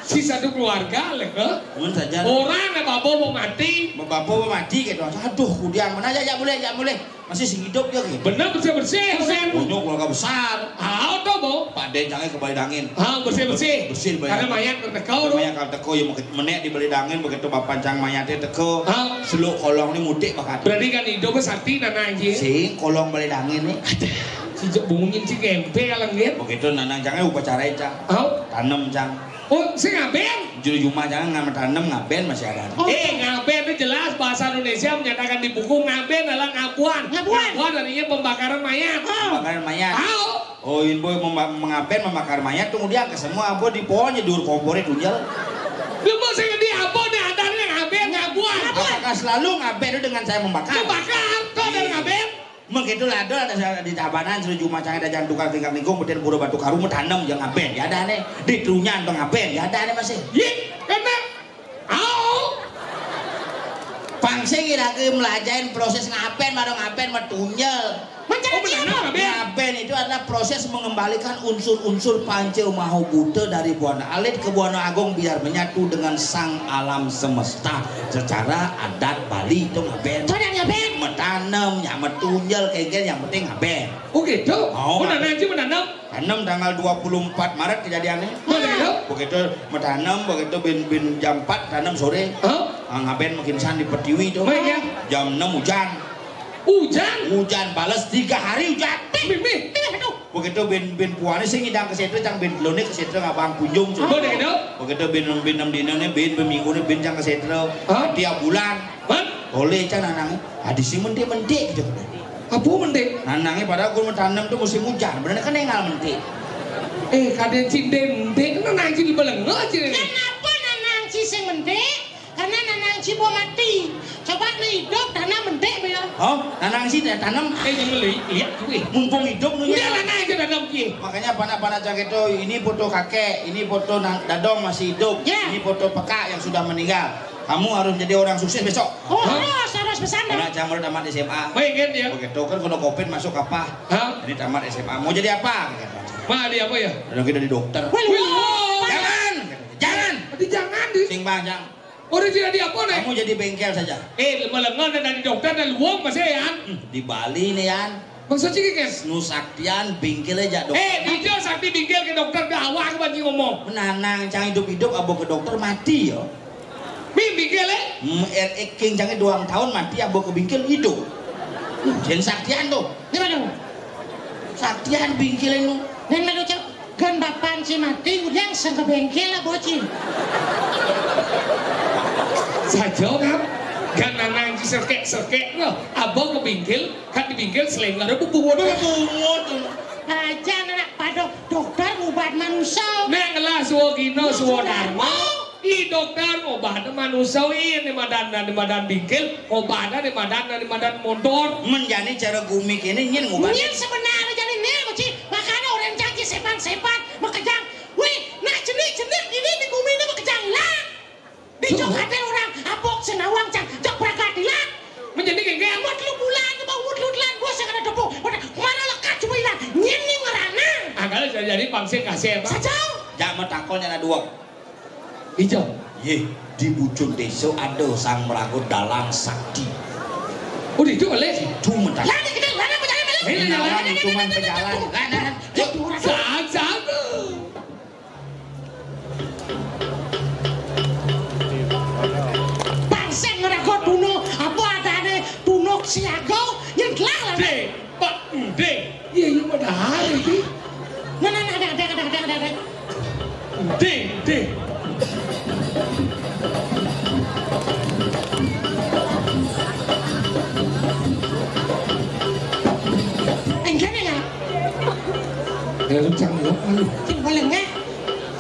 Si satu keluarga leh. Mun saja. Orang na babo mau mati. Bapak mau mati gitu. Aduh, kudiang mana aja boleh. Masih sing hidup ya gitu. Bener bersih. Punya keluarga besar. Ah, tuh bo. Pak Den cangnya ke Balidangin. Ah, bersih. Bersih Karena mayat bertekau. Mayat kalau teko ya menek di Balidangin begitu bapak cang mayatnya teko. Ah. Seluk kolong ini mudik bakat. Berarti kan hidupnya sakti nanang ji. Sing kolong Balidangin nih. Si bungin si gempe alang lihat. Begitu nanang cangnya upacara cang. Oh. Tanam cang. Oh, si ngaben. Juru Juma jangan ngamen tanam ngaben masih ada. Ngaben itu jelas bahasa Indonesia menyatakan di buku ngaben adalah ngabuan. Ngabuan artinya pembakaran mayat. Pembakaran mayat. Tahu? Oh, ini boy mengaben membakar mayat tunggu dia ke semua abo di pohonnya dur kompornya tunjal. Lu mau saya di apa nih adarnya ngaben ngabuan. Apakah selalu ngaben itu dengan saya membakar? Membakar, tuh ada ngaben. Begitu lah ada di tabanan sudah cuma cangnya ada jangan tukar tinggal minggu kemudian buru batu karung tanam yang ngaben ya ada nih di trunyan tuh ngaben ya ada nih masih. Yik, karena. Pangse kira melajain proses ngaben marang ngaben metunyel. Mencari apa? Ngaben itu adalah proses mengembalikan unsur-unsur Panceu Maha Buddha dari Buana Alit ke Buana Agung biar menyatu dengan sang alam semesta. Secara adat Bali itu ngaben. Metanam, ya metunyel kayak yang penting ngaben. Oh gitu. Oh, menanam. Tanam tanggal 24 Maret kejadiannya. Begitu metanam, begitu bin jam 4 tanam sore. Ngaben makin san di Pertiwi itu. Jam 6 hujan. Hujan balas 3 hari hujan. Begitu bin puane sing ngidang ke situ cang bin lone ke situ ngabang kunjung. Begitu bin dinane bin minggu bin cang ke situ tiap bulan. Boleh cang nanang. Di sing mendik gitu. Apa mendik? Nanangnya padahal gua mentanam tuh musim hujan. Bener kan engal mendik. Kadang cindeng nanang ci belengah ci. Kenapa nanang ci sing mendik? Karena nanang ci mau mati. Coba nih hidup tanam mendik ya. Oh, nanang sih tanam. Jangan lihat gue. Mumpung hidup nih. Udah nanang aja tanam ki. Makanya panak-panak cak itu ini foto kakek, ini foto dadong masih hidup, ini foto peka yang sudah meninggal. Kamu harus jadi orang sukses besok. Harus besar. Karena jamur tamat SMA. Baik ya. Begitu kan kalau COVID masuk apa? Jadi tamat SMA. Mau jadi apa? Ma dia apa ya? Udah kita di dokter. Jangan. Jangan. Sing banyak. Udah jadi apa nih? Kamu jadi bengkel saja. Melengan dari dokter dan luang masih ya? Di Bali nih Yan. Maksudnya guys? Nusaktian bengkel aja dokter. Dia sakti bengkel ke dokter ke awak bagi ngomong. Menanang cang hidup abo ke dokter mati yo. Bengkel King cangnya 2 tahun mati abo ke bengkel hidup. Jen saktian tuh. Gimana? Saktian bengkel itu. Dan lalu cak gan bapan si mati udah sang ke bengkel lah bocil. Saja kan? Kan nanang ci serkek loh. Abang ke bengkel, kan di bengkel selain ada bubut. Aja anak pada dokter ngobat manusia. Nek lah suwogino suwodarmo. Dokter ngobat manusia ini madan bengkel, ngobatnya di madan motor. Menjadi cara gumik ini nyen ngobat. Nyen sebenarnya jadi nih bocil. Makanya orang canggih sepan makejang. Wih, nak jenik ini di gumi ini makejang lah. Di jok ada orang apok senawang cang jok prakadilan. Menjadi kayak buat lu bulan coba buat lu lan gua sing ada depo. Mana lekat coba ilang. Nyen nih ngarana. Kalau jadi pangse kasih apa? Sajau. Jangan takolnya ada 2. Hijau. Di Bujung Desa ada sang meragut dalang sakti. Oh itu oleh. Cuma dalang. Lana kita lana berjalan balik. Ini cuma berjalan. Saja. Bangsa ngeragot duno apa adane dunok siaga yang telah lah. Pak iya pada hari ini. Mana ada. Enggak ya. Ya lu cang ya lu. Sing bolengnya.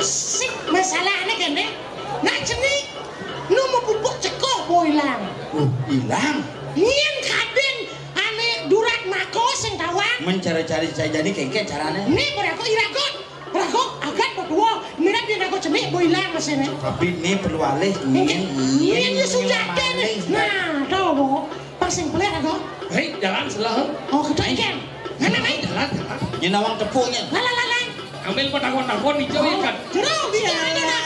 Sik masalahnya kene. Nak jenik nu mau pupuk cekoh boy hilang. Hilang. Nyen kaden ane durat mako sing tawang. Mencari-cari saya jadi kengke caranya. Nih berago iragot. Berago agan berdua. Mira di ini aku cemik boilang mesinnya. Tapi ini perlu alih. Ini sudah kan. Nah, tahu bu, pasang pelik aku. Hei, jalan selah. Oh, ketok ikan. Mana main? Jalan. Ini nawang tepungnya. Lala. Ambil potak-potak hijau ikan. Terus dia ada.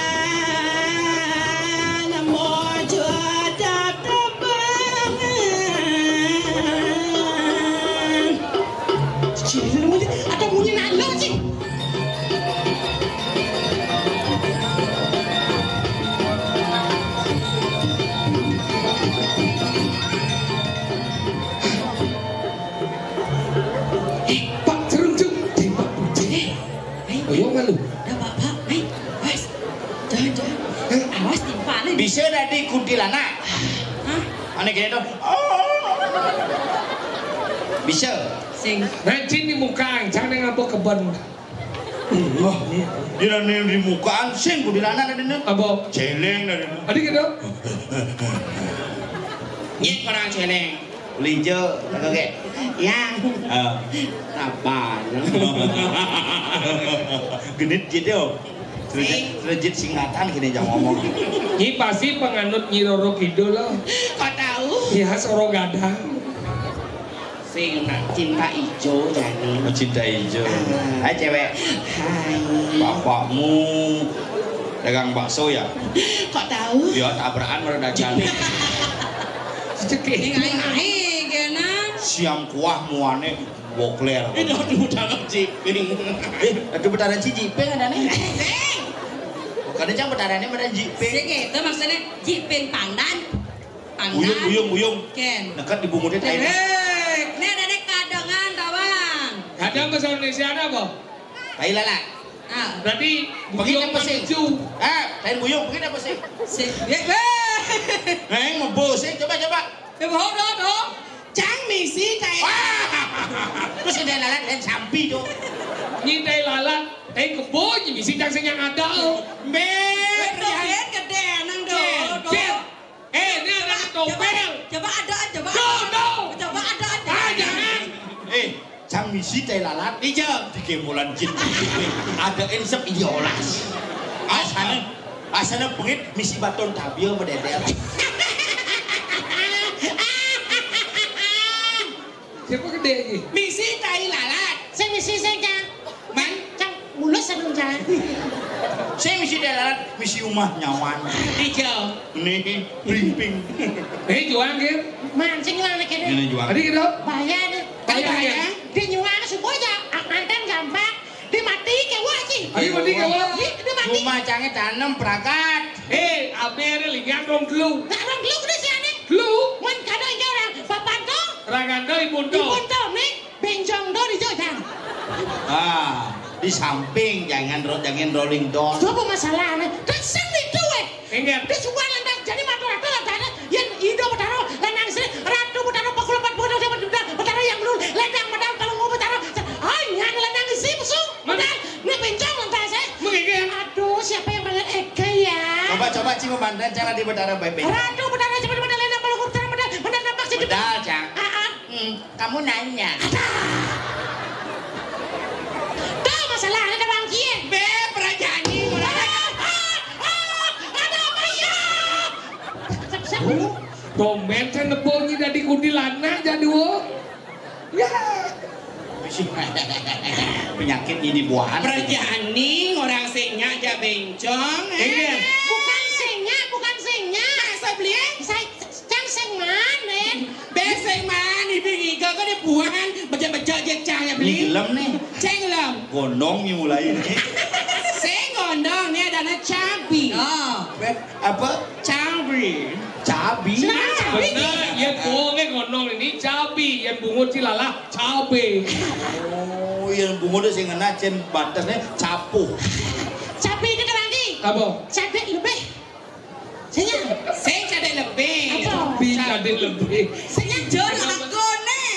Ada bunyi nalo sih. Pak cerung-cerung. Tembak bunyi. Ayo malu. Dah Pak. Awas. Jangan. Awas timpa ni. Bisa tadi kuntilanak. Hah? Aneh kayak itu. Bisa. Sing. Nanti di muka, jangan ngapa kebun. Dia di mukaan sing kuntilanak tadi nih. Apa? Celeng tadi. Adik gitu. Nyet orang celeng. Lijo, kakek. Yang. Apa? Genit gitu. Legit singkatan gini jangan ngomong. Ini pasti penganut Nyi Roro Kidul lah. Kau tahu? Ya Soro Gadang. Sing nak cinta ijo jadi. Oh, cinta hijau. Hai cewek. Hai. Bapakmu dagang bakso ya? Kau tahu? Ya tabrakan merdajan. Cekik. Ngai kena. Siam kuah muane bokler. Ini aduh dalam jiping. Aduh betaran jiping ada nih. Bukan jang betarannya betaran jiping. Sing itu maksudnya jiping pandan. Buyung. Ken. Dekat di bungutnya tadi. Ini ada kadangan tawang. Kadang bahasa Indonesia ada apa? Tai lalat. Ah. Berarti Begini buyung apa sih? menuju. Tain buyung, begini apa sih? Sing. Neng mau bosing, coba. Bodoh. Cang misi kayak. Terus ada lalat dan sampi tuh. Nyi teh lalat, teh kebun, nyi bisi cang sing yang ada. Berlian gede nang do. Ini ada topel. Coba ada. No. Coba ada. Jangan. Cang misi teh lalat hijau di kemulan jin. Ada insep iolas. Asana pengit misi baton tabio mededel. Siapa gede ini? Misi tai lalat. Saya misi saya cang. Cang mulus sebelum cang. Saya misi teh lalat, misi umah nyawan. Hijau. Nih, pring. Juang gitu. Mancing lah nak ini. Ini jual. Adik gitu. Bayar deh. Bayar. Dia nyuang subuh aja. Anten gampang. Dia mati ke wah sih. Ayo mati ke wah. Dia mati. Cuma cangnya tanam perakat. Abel lihat dong clue. Tak orang belum kena si aneh. Clue. Wan kadang dia orang papanto. Raganda ibun Di do. punto nih. Benjong do di jauh. Di samping jangan rolling door. Itu apa masalahnya? Dan sendiri itu Ingat. dia suka lantas jadi matu-matu lantas. Yang ido betaro lanang sini. Ratu betaro pakul empat betaro yang belum. Ledang betaro talung betaro. Yang lanang isi musuh. Benar. Ini benjong lantas Mengingat. Aduh, siapa yang panggil Eka ya? Coba Cima Bandan cara di bedara baik-baik. Ratu betaro cepat ledang kalau betaro bedal nampak sih. Bedal, Cang. Kamu nanya. Tahu masalahnya ada bang Kie? Perajani. Ada apa ya? Domen saya nebongi dari kuntilanak jadi wo. Ya. Penyakit ini buahan. Perjani orang singnya aja bencong. Ingat. Bukan singnya. Saya beli Cang sing man, beseng man ibu giga kok dibuahan baca-baca aja cangnya beli. Ngelem nih. Ceng lem. Gondongnya mulai ini. Saya gondong nih ada cabi. Apa? Cabi. Cabi. Benar, yang bohongnya ngomong ini cabi, yang bungut cilalah cabe. Oh, yang bunga udah sing ngena cen batasnya capu. Cabai itu lagi. Apa? Cabai lebih. Saya. Saya cadai lebih. Cabi jadi lebih. Saya Jor aku nih.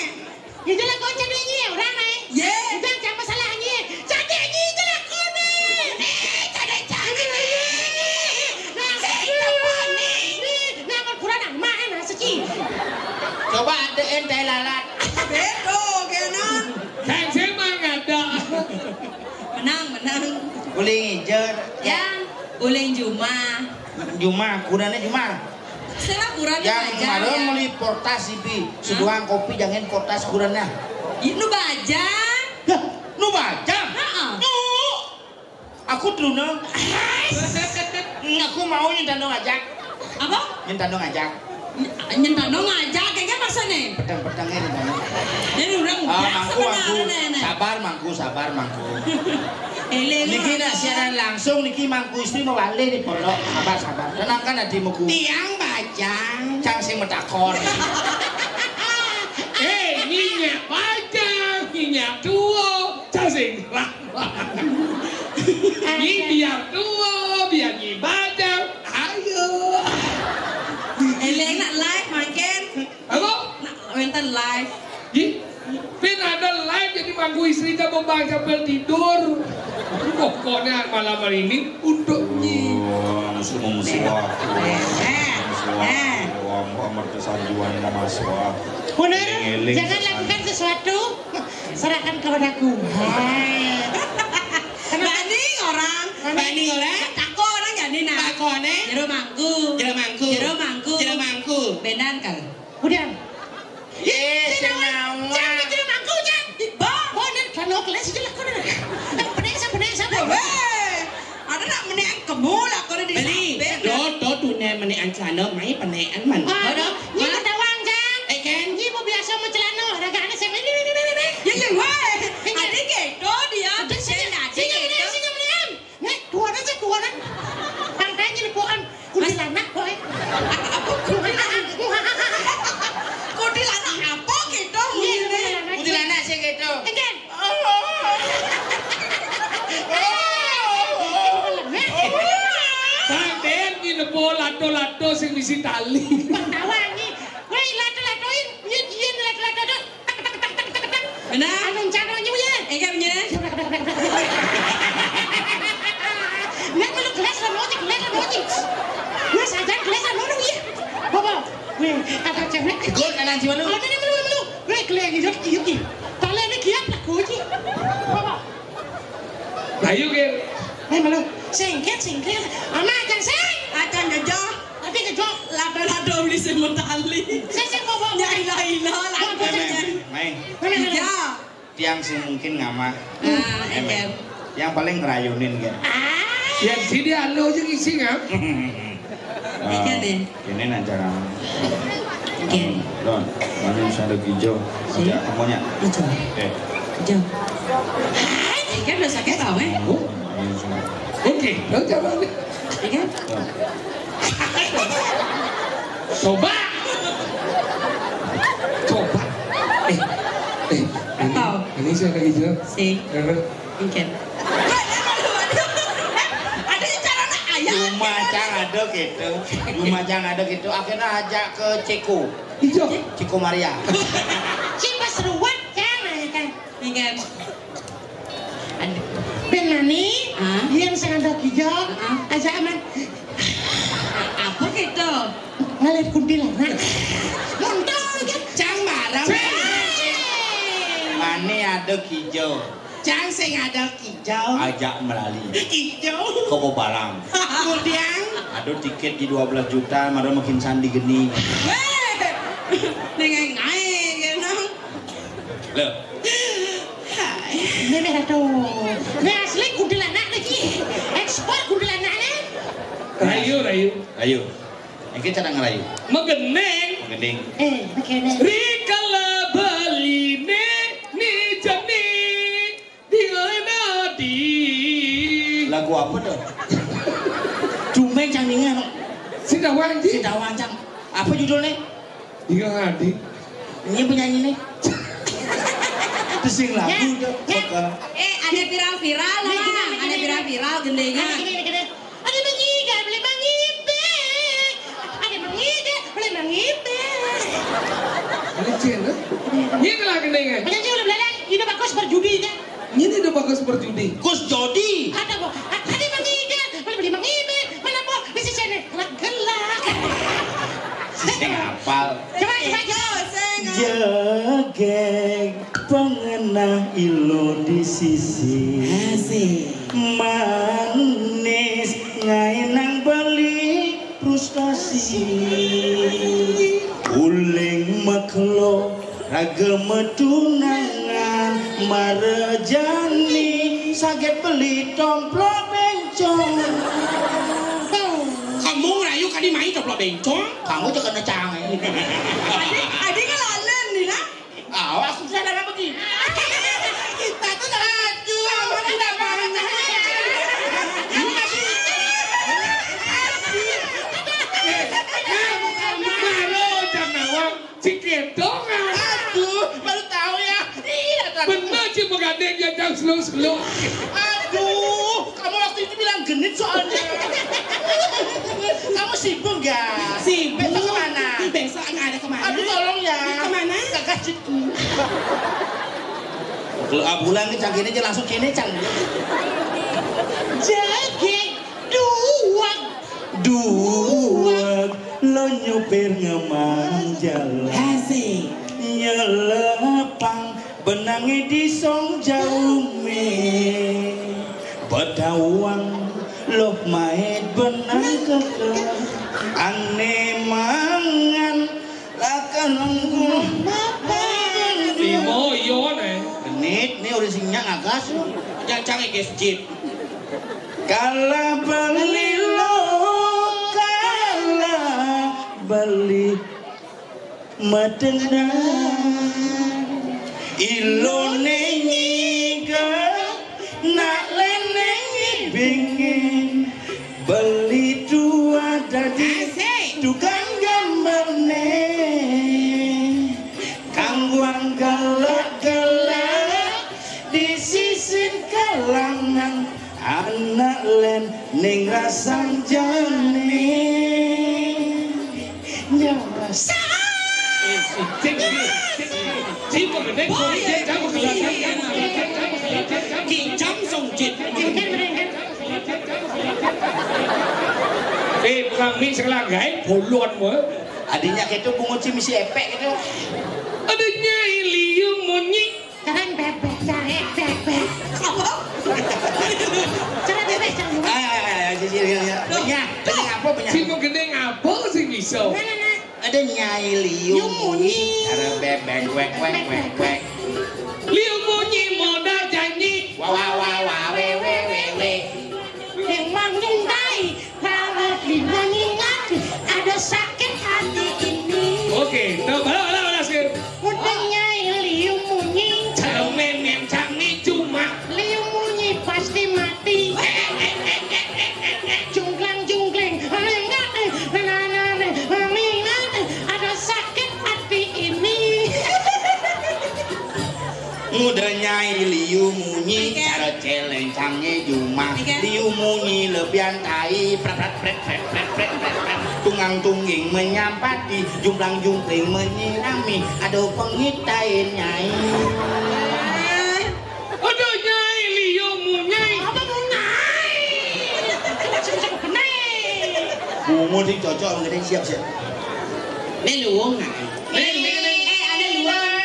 Itu lah kau cadainya orang nih. Ye. Jangan masalahnya. Cadainya itu lah kau nih. Cadai canggih lagi. Saya apa nih? Nah, kalau kurang mana sih? Coba ada entai lalat. Bedo kena. Kan saya mah nggak ada. Menang. Guling hijau. Yang Uling Juma. Juma, kurangnya Juma. Setelah kurangnya Yang baja kemarin ya. beli portas ibi, seduang kopi jangan portas kurangnya. Nu baja. Nu baca? Aku dulu nong. Aku mau nyentano ngajak. Apa? Nyentano ngajak. Nyentano ngajak kayaknya maksudnya. Pedang-pedangnya nyentano. Jadi udah Mangku, sabar mangku. Niki nak siaran langsung niki mangku istri mau balik di pondok. Sabar. Tenangkan adimuku. Tiang bajang. Cang sing metakon. Minyak bajang, minyak tua, cacing lah. Ini biar tua, biar nyi bajang. Ayo. Eleng nak live makan. Apa? Nak minta live. Pin ada live jadi mangku istrinya membang sambil tidur. Pokoknya malam hari ini untuk nyi. Musuh-musuh. Benar, jangan lakukan sesuatu, serahkan kepadaku. Banding orang. Tako orang jadi nak. Takone. Jero mangku. Benan kan. Udah. Yes, Jangan jero mangku jangan. Benar, kalau kelas itu lakukan. Penesa. Ada nak menean kamu lah kau di Beli. Do tune menean celana mai penean man. Ini ketawang jang. Ken. Ini mau biasa mau celana, raganya saya ini. Ya weh. Ada gitu dia. Senyum. Nih, tuan. Pangkanya dibukan kuntilanak, boy. Apa kuntilanak? Kuntilanak apa gitu? Kuntilanak sih gitu. Again. Paden ini nepo lato sing misi tali. Pantawangi. Woi, lato-latoin. Yen lato-lato. Benar. Anong canonya punya? Eka punya. Nek lu kelas lah moji. Wes aja kelas lah moji ya. Bapak. Weh, ada cewek. Ikut anak jiwa lu. Ada ni melu. Weh, keleng hidup kieu. Tale ni kiat lah kuji. Bapak. Ayo ke. Melu. Singket. Ama akan sing. Akan gajah. Ati kejok. Lado beli semut tali. Sing bapak. Ya ilah lagu Main. Ya. Tiang sih mungkin ngamah. Ekem. Yang paling ngerayunin kan. Yang sini anu aja isi nggak? Ikan deh. Ini nanti kamu. Ikan. Don, mana yang ada hijau? Ajak kamunya. Hijau. Hijau. Ikan udah sakit tau Oke, lo coba. Ikan. Coba. Tahu. Ini saya ada hijau. Si. Ikan. Ada cara nak ayam. Rumah cang ada gitu. Akhirnya ajak ke Ciko. Hijau. Ciko Maria. Cimba seruat kan. Ikan. Benani, yang sengaja hijau, aja aman. Apa gitu? Ngalir kuntilanak. Montong kan. Cang barang. Mane ada hijau. Cang sing ada hijau. Ajak melalui. Hijau. Koko barang. Kemudian. Ada tiket di 12 juta, malah makin sandi geni. Dengan naik gitu. Loh. Ini merah tuh. Ini asli kuntilanak lagi. Ekspor kuntilanak nih. Rayu. Ini cara ngerayu. Megeneng. Gending. Begini. Rikala baline ni jani di. Lagu apa tuh? Cumeng cang ningan. Sidawang Si Dawang cang. Apa judulnya? Tiga ngadi. Ini penyanyi nih. Sing lagu tuh. Ada viral-viral lah. Ada viral-viral gendengan. Ada mengiga, boleh mengibe. Ada mengiga, boleh mengibe. Ini cina. Ini lah kendengan. Penyanyi udah belalang, ini bagus berjudi kan. Ini udah bagus berjudi. Gus Jodi. Ada kok, ada mengiga, boleh beli mengibe. Mana po, bisa sini, gelak. Sing apal. Coba. Jegeng pengenah ilo di sisi. Asik. Manis ngai ragel metunangan marejani saget beli tomplok bencong. Kamu ngerayu kali main coplok bencong. Kamu tuh kena canggih. Adik kan lanen nih lah. Awas susah dalam begini. Kita tuh aduh, kamu tidak pernah. Baru Cang Nawang si Kedong. Aduh, baru tahu ya. Iya, Bener sih menggandeng jajang selung-selung. aduh, kamu waktu itu bilang genit soalnya. Kamu sibuk gak? Sibuk. Besok kemana? Besok ada kemana? Aduh tolong ya. Kemana? Kakak ciku. Kalau abulan ini canggih aja langsung kini cang. Jadi duang Lo nyupir ngemang jalan. Asik. Nyelepang benangi di song jaume. Bedawang lo maet benang keke. Ane mangan akan nunggu. Limo yo nih. Genit, ini udah sinyak ngagas. Jangan canggih guys, Jit. Kala beli lo, kala beli metenang. Ilo nengiga, nak lenengi bingin. Beli dua dadi, tukang gambar nih. Kangguang galak-galak, di sisi kalangan. Anak len ning rasang jane nyarasa Si menggandeng suami jajang kelihatan. Kijam song Jit. Kami selanggai buluan mo. adinya gitu bunguci misi epek gitu Ada Nyai Liu Munyi. Keren bebek, cari bebek. Apa? Cari bebek, cari bebek. banyak apa banyak Si menggandeng apa sih bisa? ada Nyai Liu Munyi ada bebek wek Liu Munyi modal janji. wah we Memang nyuntai, kalau dibangingat ada sakit hati ini. Oke, tuh bala sih. Udah Nyai Liu Munyi, Kalau memang canggih cuma. Liu Munyi pasti mati. Jungklang, ada sakit hati ini. muda Nyai Liu Munyi cara celencangnya Juma Liu Munyi lebihan tai pret tungang tungging menyampati jumplang jumpling menyirami aduh pengitain Nyai Aduh Nyai Liu Munyi. Apa mau Nyai? Cek benar. bungu sih cocok mengenai siap Ini luang nggak? Ada luang.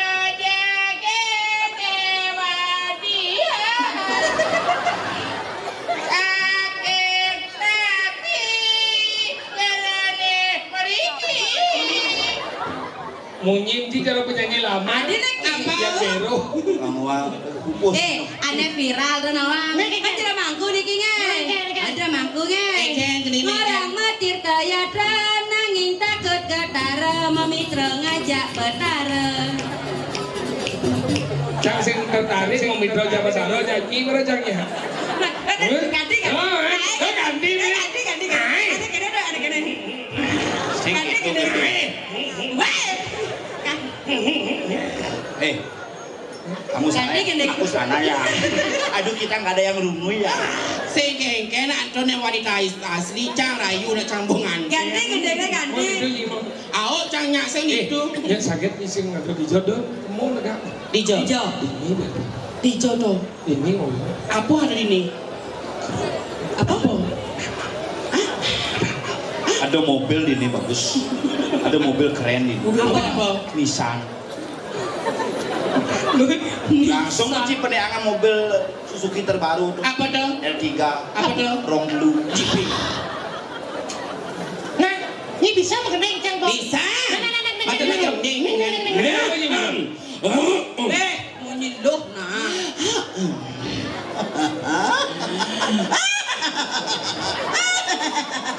Munyi di cara penyanyi lama. Ada nek apa? Ya zero. kamu pupus Aneh viral tuh nawang. Kan tidak mangku nih kinge. Ada mangku nge. Orang metir kaya nanging takut ketara, memitra ngajak betara. Cang sing tertarik mau mitra Jawa Saro nyanyi merajangnya. Ganti kan? Oh, ganti nih. Ganti. Ada kene. sing itu kamu sana Ganti. aku sana ya aduh kita nggak ada yang rungu ya Si kengken Antone wanita asli Cang rayu na Cang bungan. Ganti gendengnya ganti. Ao Cang nyaksen itu. Ya sakit nih sing ada di jodoh. Mau enggak? Dijo. Ini Dijo no. ini mau. Apa ada di ini? Apa? ada mobil di ini bagus ada mobil keren ini Apa? Nissan langsung uji peneangan mobil Suzuki terbaru tuh Apa tuh? L3 Apa tuh? Rong Blue GP Nah, ini bisa mengenai Cang Bos. Bisa. Nah. Mata nak gending. Ini apa ini? Mau nyeluh nah.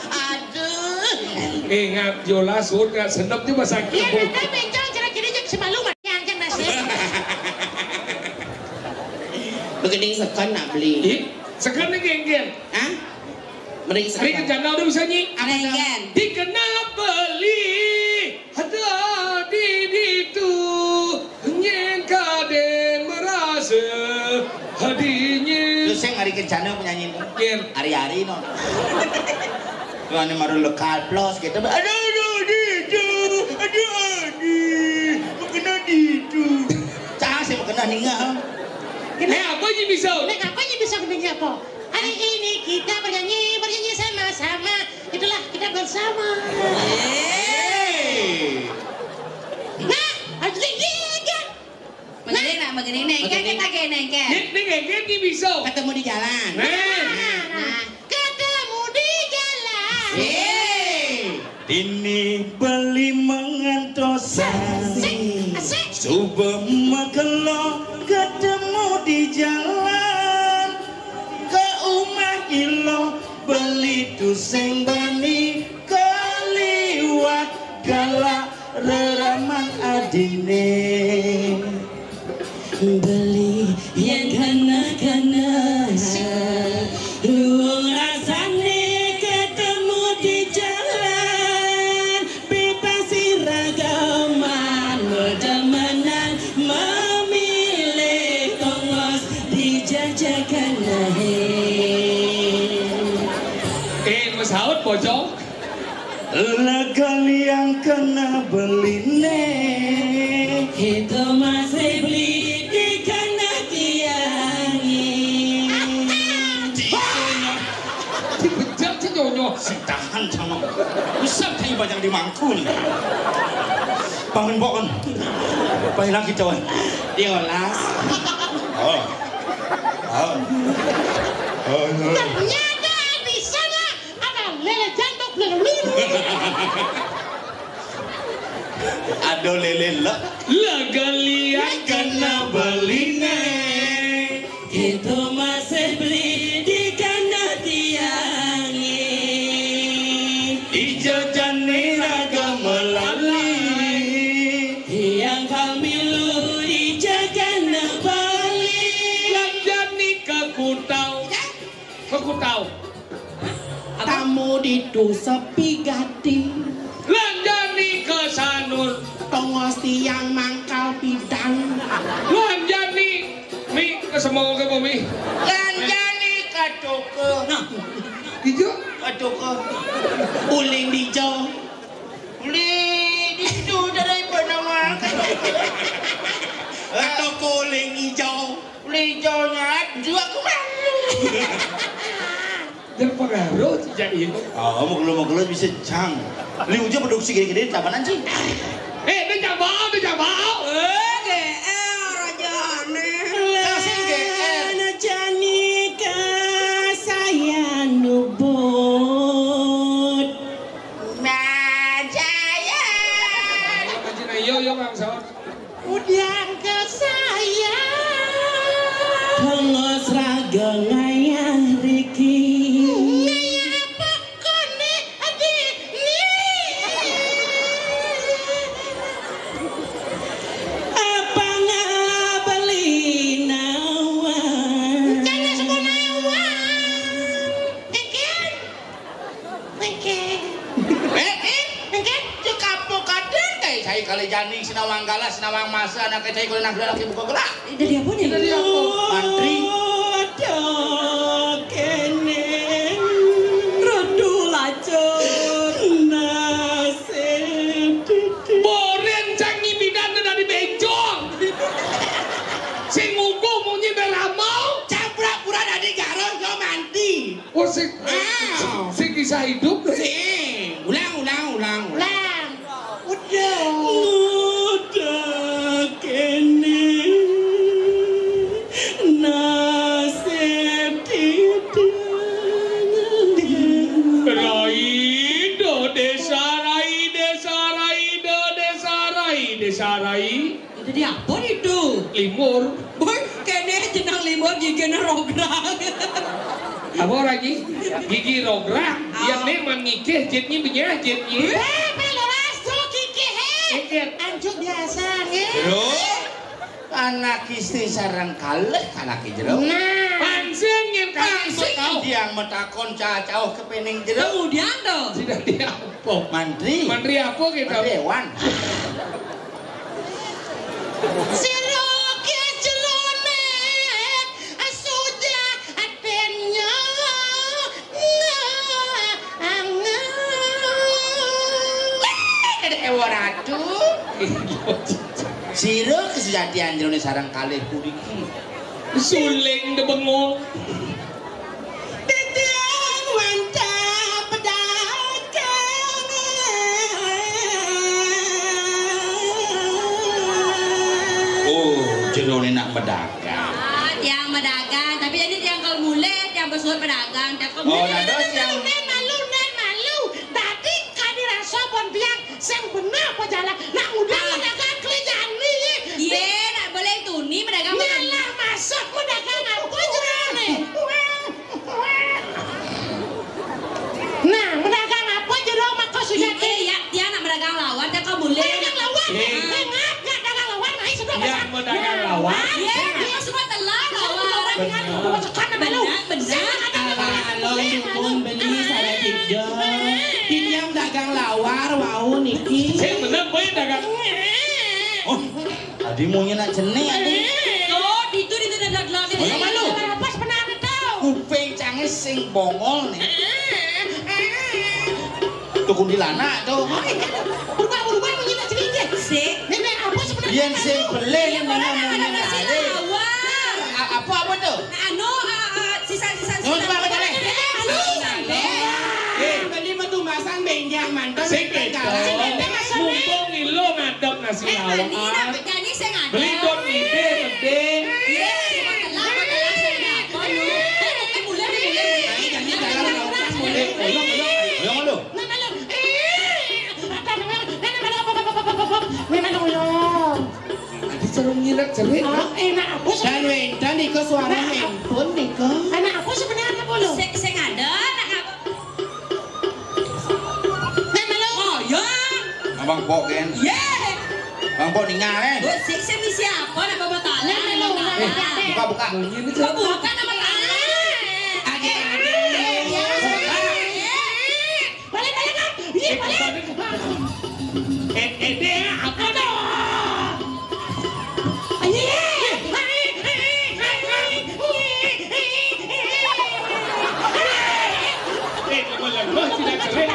Aduh. Ingat Yola sud nggak senep tuh bahasa Iya, nanti bencong cerita-cerita jak semalu yang kan nasi. Begening sekan nak beli. Sekarang ini geng-geng. Hah? Mending Hari sekan. kerjaan udah bisa nyi. Renggen. Dikena beli ada di itu nyen kaden merasa hadinya. Terus saya ngari kerjaan penyanyi itu. Yen. Hari-hari no. Kalau ini maru lokal plus gitu. Aduh itu. Aduh. Makena itu. Cah saya makena ninggal. Apa aja bisa? Nek apa yang bisa kedengar apa? Hari ini kita bernyanyi sama-sama. Itulah kita bersama. Nah, harus kan? Begini nengken kita kayak nengken. Ini geng-geng ini bisa. Ketemu di jalan. Nah, ketemu di jalan. Ini beli mengantosani. Asik. Coba makelo ketemu di jalan. Ke umah ilo beli tuseng bani keliwat galak reraman adine. Beli yang kana-kana. Luang rasane ketemu di jalan. Bebas iragaman, berdemenan memilih kongos dijajakan Mas Haud pojok. Lagal yang kena beli nih. Itu masih beli di kana kiangi. Dibejak si nyonyo. Si tahan sama. Bisa kayak banyak di mangku nih. Bangun bangun. Baik lagi cawan. Diolas. Oh. Ternyata di sana ada lele jantok lele. Ada lele lah. Lagalian Kena beli nih. Itu masih beli di kana tiangi. Ijajani raga melali. Yang kami lu dijaga Bali. Lanjani ke Kutau. Ke Kutau. Tamu itu sepi gati. Lanjani ke Sanur. Tongos tiang mangkal bidang. Lanjani mi ke semua ke bumi. Lanjani katuke. Nah, Ijo. Katuke. uling dijo. Beli itu dari penama. Atau uling hijau. Beli hijaunya dua kemarin. Dan pengaruh tidak ini. Oh, mau gelut bisa cang. Li uja produksi gede-gede cabanan sih. Dia jambau. GR rajane. Kasih GR. Jani saya nubut. Najaya. Yo Kang Saud. Udah ke saya. Tongos raga ngayah Riki. Ngaya apa kone adik nih? Apa ngabeli nawan? Jangan semua nawang. Engken. Cek apa kaden kayak saya kali jani sinawang galas sinawang masa anak saya kuliah negara lagi buka gerak. Dari apa nih? Dari apa? Mantri. Aduh, kene rodu lacur nasib. Boren canggih bidan dari bencong. Sing nguku munyi beramau. Cabrak pura dari garong yo mandi. Oh sing kisah hidup. Ulang. Lang. Udah kene nasib Raido desa Waduh. Limur. Boy, kene jenang limur gigina rograng. Apa lagi? Gigi rograng. Yang ini mengikih jetnya binyah jetnya. Meloras tuh kiki anjuk biasa Jero. Anak istri sarang kalih kalaki jero. Nah, Pansing yang kasih kau. Diang metakon cacau kepening jero. Kemudian tuh. Sudah diampok. Mantri. Menteri apa kita? Mantri Dewan. siroke jelonek sudah adenya Ada ewaratu. Siro kesejatian jero sarang kalih puriki. Suling de bengong. Dedeng wanca pedagang Oh, jero ini nak pedagang. Tiang pedagang, tapi jadi tiang kalau mulai, tiang bersuara pedagang, tiang kalau Oh, mulai. dados yang malu tadi kadiran sobon biang sing bener apa jalan nak udah pedagang kerjaan nih Iya, nak boleh tuni pedagang makan. nyalah masuk pedagang apa jerone nah pedagang apa jero maka sudah Iya, tiang nak pedagang lawan, tiang kalau mulai. pedagang lawan enggak dagang lawan ayo sudah Yang pedagang lawan. Iya, tiang semua telah lawan. Benar. Kalau dukun beli saya tidak. Pinjam dagang lawar wau niki. Saya bener boy dagang. Oh, tadi maunya nak jenih aku. Oh, itu dagang. Oh, yang malu. apa sebenarnya tau Kuping canggih sing bongol nih. Tuh kuntilanak tuh. berubah menyimak sedikit Sik. ini apa sebenarnya Yang sing beli Iya, mana mana mau ada nasi nyari. lawar. Apa tuh? Anu, sisa. Oh, coba cari. Beli metu masang benjang mantan. Sikit. Mumpung ngilo ngadep nasi Mandi lawar. nak penyanyi saya ngada. Beli don ide gede. Iya, semua telah saya dapat lu. Mulai. Jadi dagang lawar mulai. Yang malu. Adi sarung nyinak cerit. enak aku Dan wentan niko suara handphone niko. anak aku sebenarnya bolu Saya ngada nak. Oh, ya. Abang Pok kan. Ye. Bang Pok ningal kan. Gue sih misi apa nak bawa tanah. Buka. Bukan nama tanah. balik kan iya balik Ede apa dah? Lemah tidak cerit.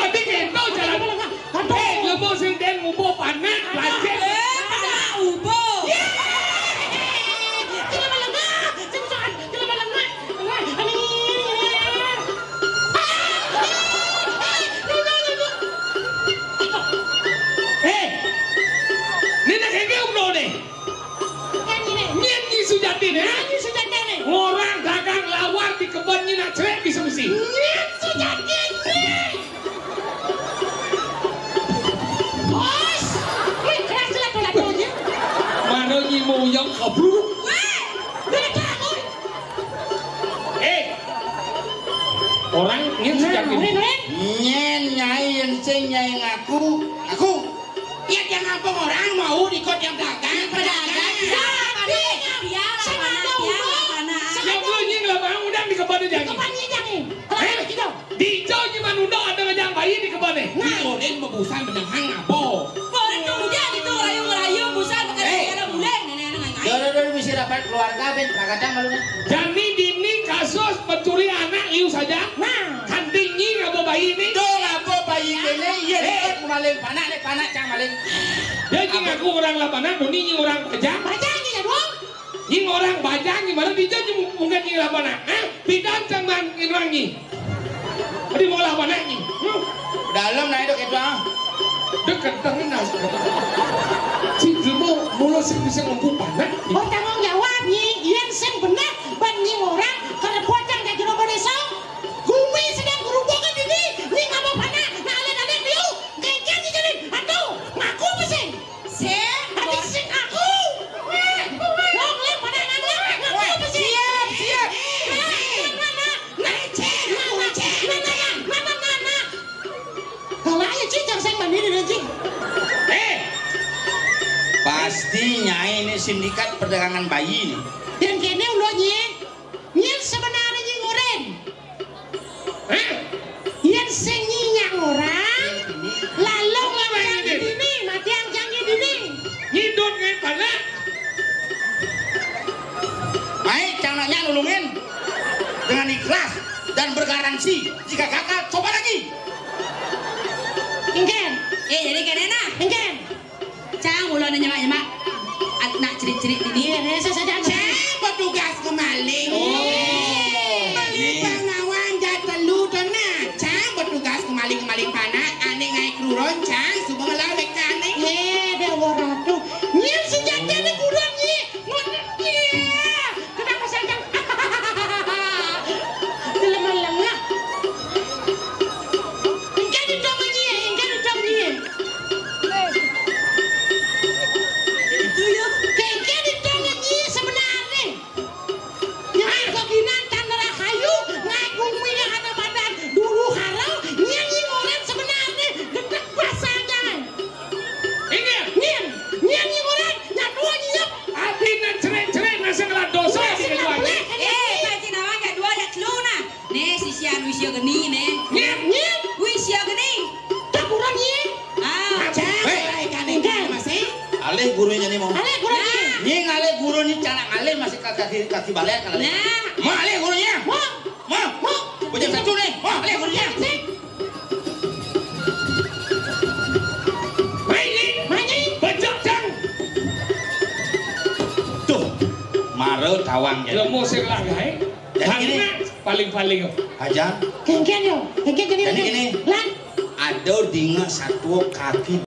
Adi kento jalan. Lemah sing den ngubo panas lacet. Ubo. Nina kenge umno deh. Nyanyi Sujati deh. Orang dagang lawar di kebun nyinak cerit bisa mesti. Mano nyimu yang kebruk. Orang ingin sejak ini. Nyen nyai yang sing nyai ngaku. Ya yang apa orang mau ikut yang dagang pedagang. Yang lu nying lah bang udang di kebun jangi. Di jauh nyiman undang ada ngejang bayi di kebun nih. Ini model bebusan benang hang apa? Doro mesti rapat keluarga ben prakadang malunya. Jani dini kasus pencuri anak liu saja. Kan tinggi nggak bawa bayi ini. Tuh ngapa bayi kene iya deket maling panak cang maling. Jadi ngaku orang lapangan, doni nying orang bajang. Nying orang bajang gimana dijauh mungkin nying lapangan. Pidan cang bang inwangi. Tadi mau lapangan nying. Dalam naik dok itu ah. Dekat tangan nas. Si Jumbo mulut sih bisa ngomong panak. Tanggung jawab yang sing benar banding orang karena pocong dan jero desa gumi sedang gerubungan ini nying apa panah nah alih-alih liu geger jadi aduh ngaku mesin Sik. hati sing aku sindikat perdagangan bayi nih. Dan kene ulonnya nyel sebenarnya ngoren. Yen sing nyinyak orang lalu ngajang dini mati yang canggih dini Nyidun ngen pada. Baik, caranya nulungin dengan ikhlas dan bergaransi. Jika gagal, coba lagi. Ingken Jadi kenena. ingken Cang ulo na nyemak-nyemak. Nak cerit-cerit ini. iya resa saja Cang petugas kemaling. Maling pangawan jatelu dona. Cang petugas kemaling pana. Ane ngai kruron cang subang lawek kane. Dewa Ratu nyel senjata ni kurang ni ngoten kenapa saja lemah-lemah ingken ditong ni Itu ya. Kengke ditongi sebenarnya. Yang keginan tandara kayu ngagung minyak ada badan dulu halau nyanyi ngoren sebenarnya dekat pasangan. Ingat. Nyanyi ngoren nyadua nyiap. Abi na ceret-ceret na segala dosa di kedua. Paci nawang gak dua ada celuna. Nih sisian wisyo geni nih. Nyap. Wisyo geni. Tak kurang ye. Ah. Cang mulai kane masih. Alih gurunya nih mau. Ale kurang ye. Ini ngalih guru nih canak alih masih kaki balik kalau. Nah. Mau alih gurunya. Mau. Bujang satu nih. Mau alih gurunya. Maini. Bejak cang. Tuh, marel tawang jadi. Lemo sing lagai. Hangat paling-paling. Aja, Kengke yo. Kengke gini. Jadi gini. Lan. ada dengan satu kaki